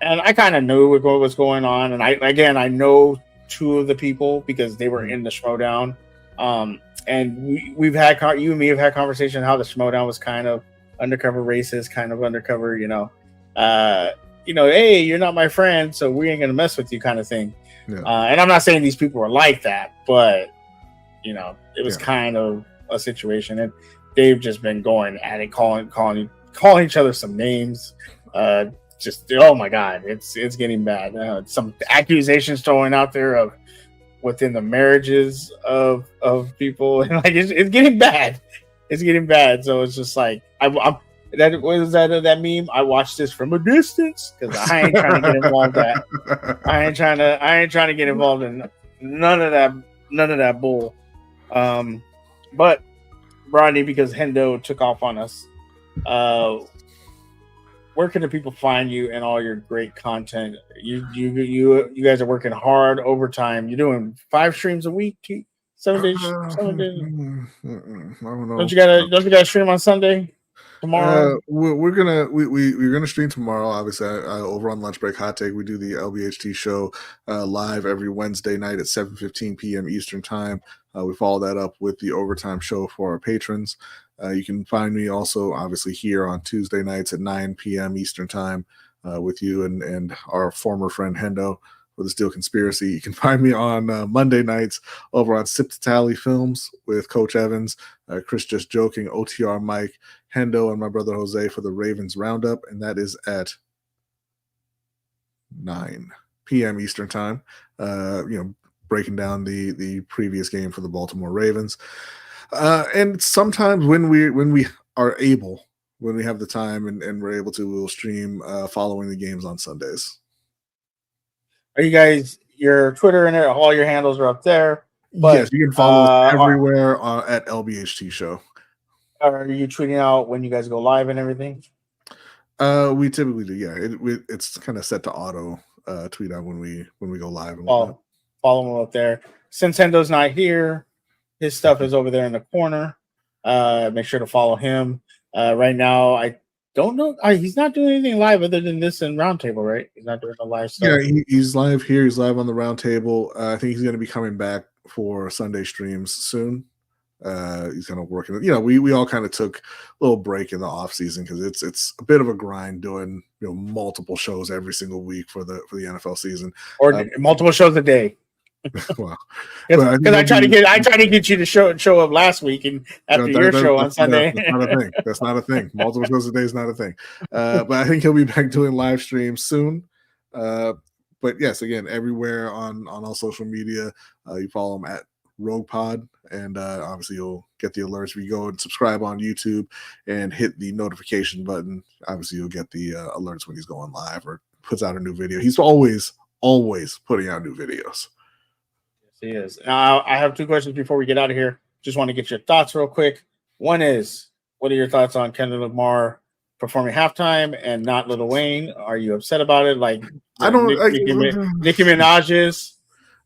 And I kind of knew what was going on. And I know two of the people because they were in the Schmodown. And we've had, you and me have had conversation how the Schmodown was kind of undercover racist, kind of undercover, hey, you're not my friend, so we ain't gonna mess with you, kind of thing. Yeah. And I'm not saying these people were like that, but it was kind of a situation, and they've just been going at it, calling each other some names. Just, oh my God, it's getting bad. Some accusations thrown out there of within the marriages of people, and like it's getting bad. It's getting bad. So it's just like that was that meme. I watched this from a distance because I ain't trying to get involved. I ain't trying to get involved in none of that bull. But Rodney, because Hendo took off on us, where can the people find you and all your great content? You guys are working hard overtime. You're doing 5 streams a week, 7 days. 7 days. I don't know. Don't you gotta stream on Sunday? Tomorrow we're gonna stream tomorrow. Obviously, over on Lunch Break Hot Take, we do the LBHT show live every Wednesday night at 7:15 p.m. Eastern Time. We follow that up with the overtime show for our patrons. You can find me also, obviously, here on Tuesday nights at 9 p.m. Eastern Time with you and our former friend Hendo for the Steel Conspiracy. You can find me on Monday nights over on Sip to Tally Films with Coach Evans, Chris Just Joking, OTR Mike, Hendo, and my brother Jose for the Ravens Roundup, and that is at 9 p.m. Eastern Time. Breaking down the previous game for the Baltimore Ravens. And sometimes when we are able, when we have the time and we're able to, we'll stream following the games on Sundays. Are you guys, your Twitter and all your handles are up there? But, yes, you can follow us everywhere at LBHT Show. Are you tweeting out when you guys go live and everything? We typically do, yeah. It's kind of set to auto tweet out when we go live. And follow him up there. Since Hendo's not here, his stuff is over there in the corner. Make sure to follow him. Right now, I don't know. He's not doing anything live other than this and Roundtable, right? He's not doing a live stuff. Yeah, he's live here. He's live on the Roundtable. I think he's going to be coming back for Sunday streams soon. He's kind of working. We all kind of took a little break in the off season because it's a bit of a grind doing multiple shows every single week for the NFL season, or multiple shows a day. Well, because I tried to get you to show up last week and after your show on Sunday. That's not a thing. That's not a thing. Multiple shows a day is not a thing. But I think he'll be back doing live streams soon. But yes, again, everywhere on all social media, you follow him at RougPod, and obviously you'll get the alerts if you go and subscribe on YouTube and hit the notification button. Obviously, you'll get the alerts when he's going live or puts out a new video. He's always putting out new videos. Yes, he is. Now, I have two questions before we get out of here. Just want to get your thoughts real quick. One is, what are your thoughts on Kendrick Lamar performing halftime and not Lil Wayne? Are you upset about it? Like, I don't. Nicki Minaj's.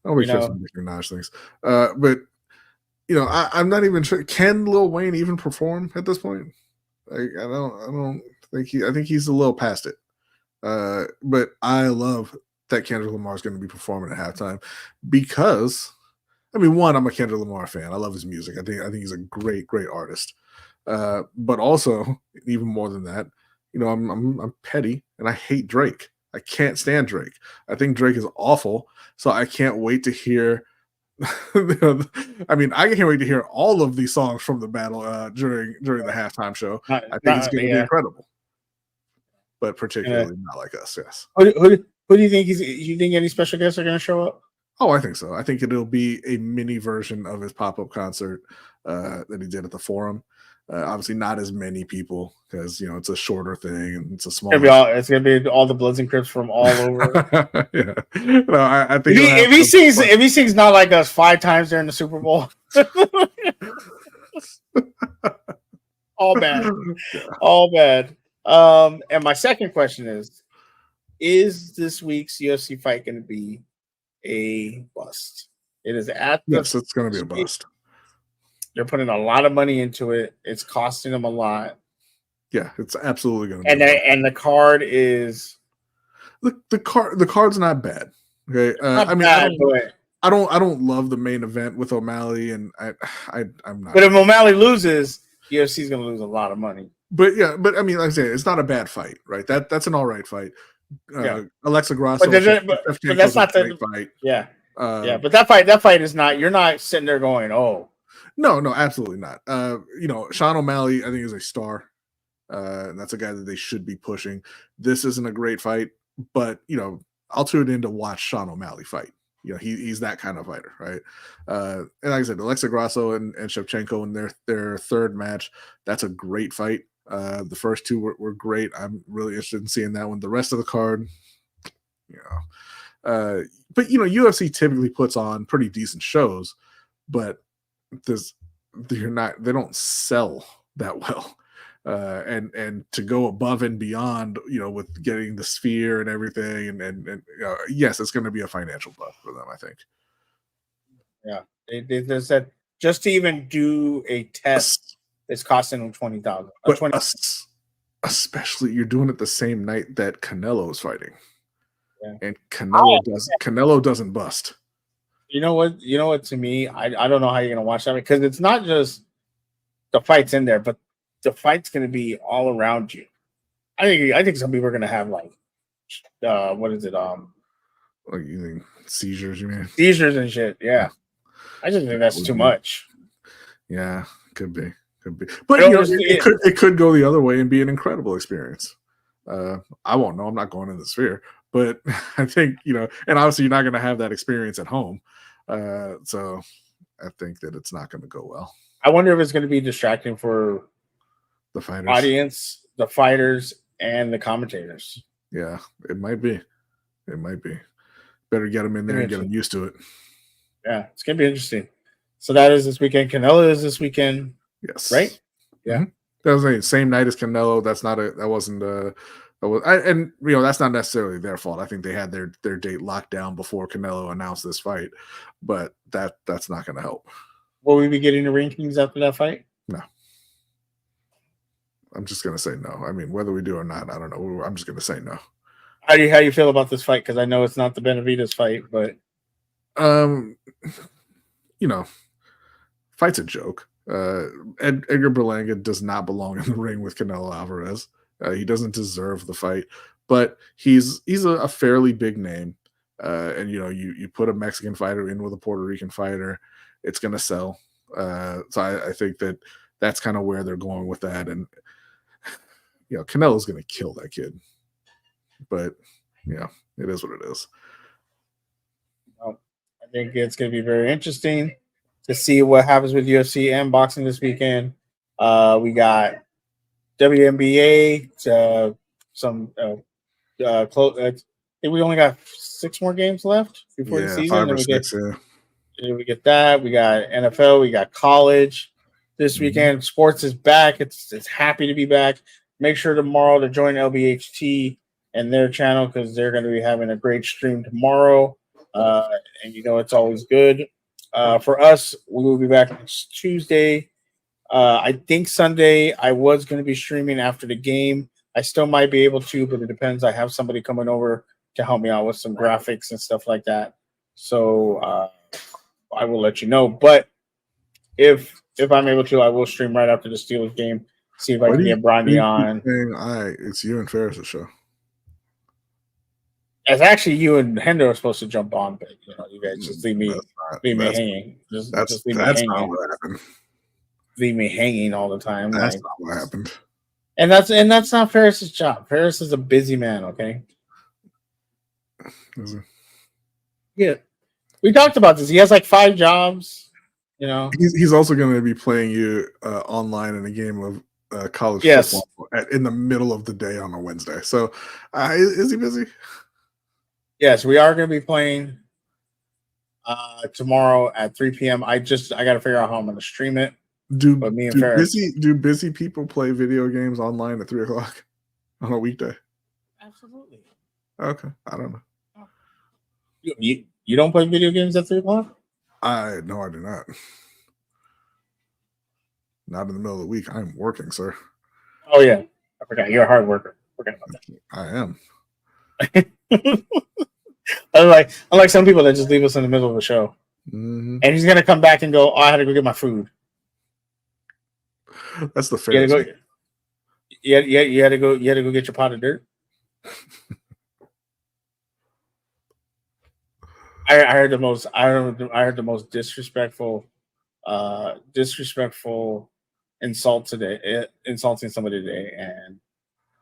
I always sure some Nicki Minaj things, but I'm not even sure. Can Lil Wayne even perform at this point? I don't think I think he's a little past it. But I love that Kendrick Lamar is going to be performing at halftime because, one, I'm a Kendrick Lamar fan. I love his music. I think he's a great artist. But also, even more than that, I'm petty and I hate Drake. I can't stand Drake. I think Drake is awful. So I can't wait to hear. I can't wait to hear all of these songs from the battle during the halftime show. I think it's going to be incredible. But particularly not like us. Yes. Who do you think you think any special guests are going to show up? Oh, I think so. I think it'll be a mini version of his pop-up concert that he did at the Forum. Obviously, not as many people because it's a shorter thing and it's a small. It's gonna be all the Bloods and Crips from all over. Yeah, no, I think if he sings "Not Like Us" 5 times during the Super Bowl, all bad, all bad. And my second question is this week's UFC fight going to be a bust? It is yes, it's going to be a bust. They're putting a lot of money into it. It's costing them a lot. Yeah, it's absolutely going to be. And the card is the card's not bad. Okay, I don't love the main event with O'Malley, and I'm not. But if O'Malley loses, UFC's going to lose a lot of money. But like I say, it's not a bad fight, right? That's an all right fight. Alexa Grasso, but that's not the fight. Yeah, but that fight is not. You're not sitting there going, "Oh." No, absolutely not. Sean O'Malley, I think, is a star. And that's a guy that they should be pushing. This isn't a great fight, but I'll tune in to watch Sean O'Malley fight. He's that kind of fighter, right? And like I said, Alexa Grasso and Shevchenko in their third match, that's a great fight. The first two were great. I'm really interested in seeing that one. The rest of the card, but UFC typically puts on pretty decent shows, but they don't sell that well. And to go above and beyond, with getting the Sphere and everything, and yes, it's going to be a financial bust for them, I think. Yeah, they said just to even do a test is costing them $20,000. But especially you're doing it the same night that Canelo's fighting, and Canelo doesn't bust. You know what? To me, I don't know how you're going to watch that because it's not just the fight's in there, but the fight's going to be all around you. I think some people are going to have what is it? Like you think seizures? You mean seizures and shit? Yeah, I just think that's too much. Yeah, could be, but it could go the other way and be an incredible experience. I won't know. I'm not going in the Sphere, but I think and obviously you're not going to have that experience at home. So I think that it's not going to go well. I wonder if it's going to be distracting for the fighters, audience, the fighters, and the commentators. Yeah, it might be. Better get them in there and get them used to it. Yeah, it's going to be interesting. So that is this weekend. Canelo is this weekend. Yes. Right? Yeah. Mm-hmm. That was the same night as Canelo. That's not necessarily their fault. I think they had their date locked down before Canelo announced this fight, but that's not going to help. Will we be getting the rankings after that fight? No. I'm just going to say no. Whether we do or not, I don't know. I'm just going to say no. How do you feel about this fight? Because I know it's not the Benavidez fight, but fight's a joke. Edgar Berlanga does not belong in the ring with Canelo Alvarez. He doesn't deserve the fight, but he's a fairly big name. And you put a Mexican fighter in with a Puerto Rican fighter, it's going to sell. So I think that's kind of where they're going with that. And Canelo's going to kill that kid, but it is what it is. Well, I think it's going to be very interesting to see what happens with UFC and boxing this weekend. We got WNBA, some close. I think we only got 6 more games left before the season. 5 or 6. We get that. We got NFL. We got college this weekend. Sports is back. It's happy to be back. Make sure tomorrow to join LBHT and their channel because they're going to be having a great stream tomorrow. And it's always good. For us, we will be back next Tuesday. I think Sunday I was going to be streaming after the game. I still might be able to, but it depends. I have somebody coming over to help me out with some graphics and stuff like that. So I will let you know. But if I'm able to, I will stream right after the Steelers game. See if I can get Brandy on. It's you and Ferris' show. It's actually you and Hendo are supposed to jump on, but you guys just leave me hanging. Just leave me hanging. Not what happened. Leave me hanging all the time. That's not what happened. And that's not Ferris's job. Ferris is a busy man. Okay. Yeah, we talked about this. He has like 5 jobs. He's also going to be playing you online in a game of college football in the middle of the day on a Wednesday. So, is he busy? Yes, we are going to be playing tomorrow at 3 p.m. I got to figure out how I'm going to stream it. Do busy people play video games online at 3 o'clock on a weekday? Absolutely. Okay, I don't know. You don't play video games at 3 o'clock? No, I do not. Not in the middle of the week. I'm working, sir. Oh yeah, I forgot. You're a hard worker. Forget about that. I am. Unlike some people that just leave us in the middle of a show, and he's gonna come back and go, "Oh, I had to go get my food." That's the fair. You had to go get your pot of dirt. I heard the most disrespectful insult today, insulting somebody today, and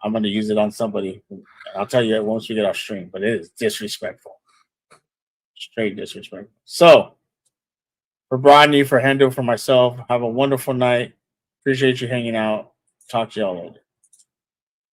I'm going to use it on somebody. I'll tell you once we get off stream, but it is disrespectful, straight disrespectful. So, for Rodney, for Hendo, for myself, have a wonderful night. Appreciate you hanging out. Talk to y'all later.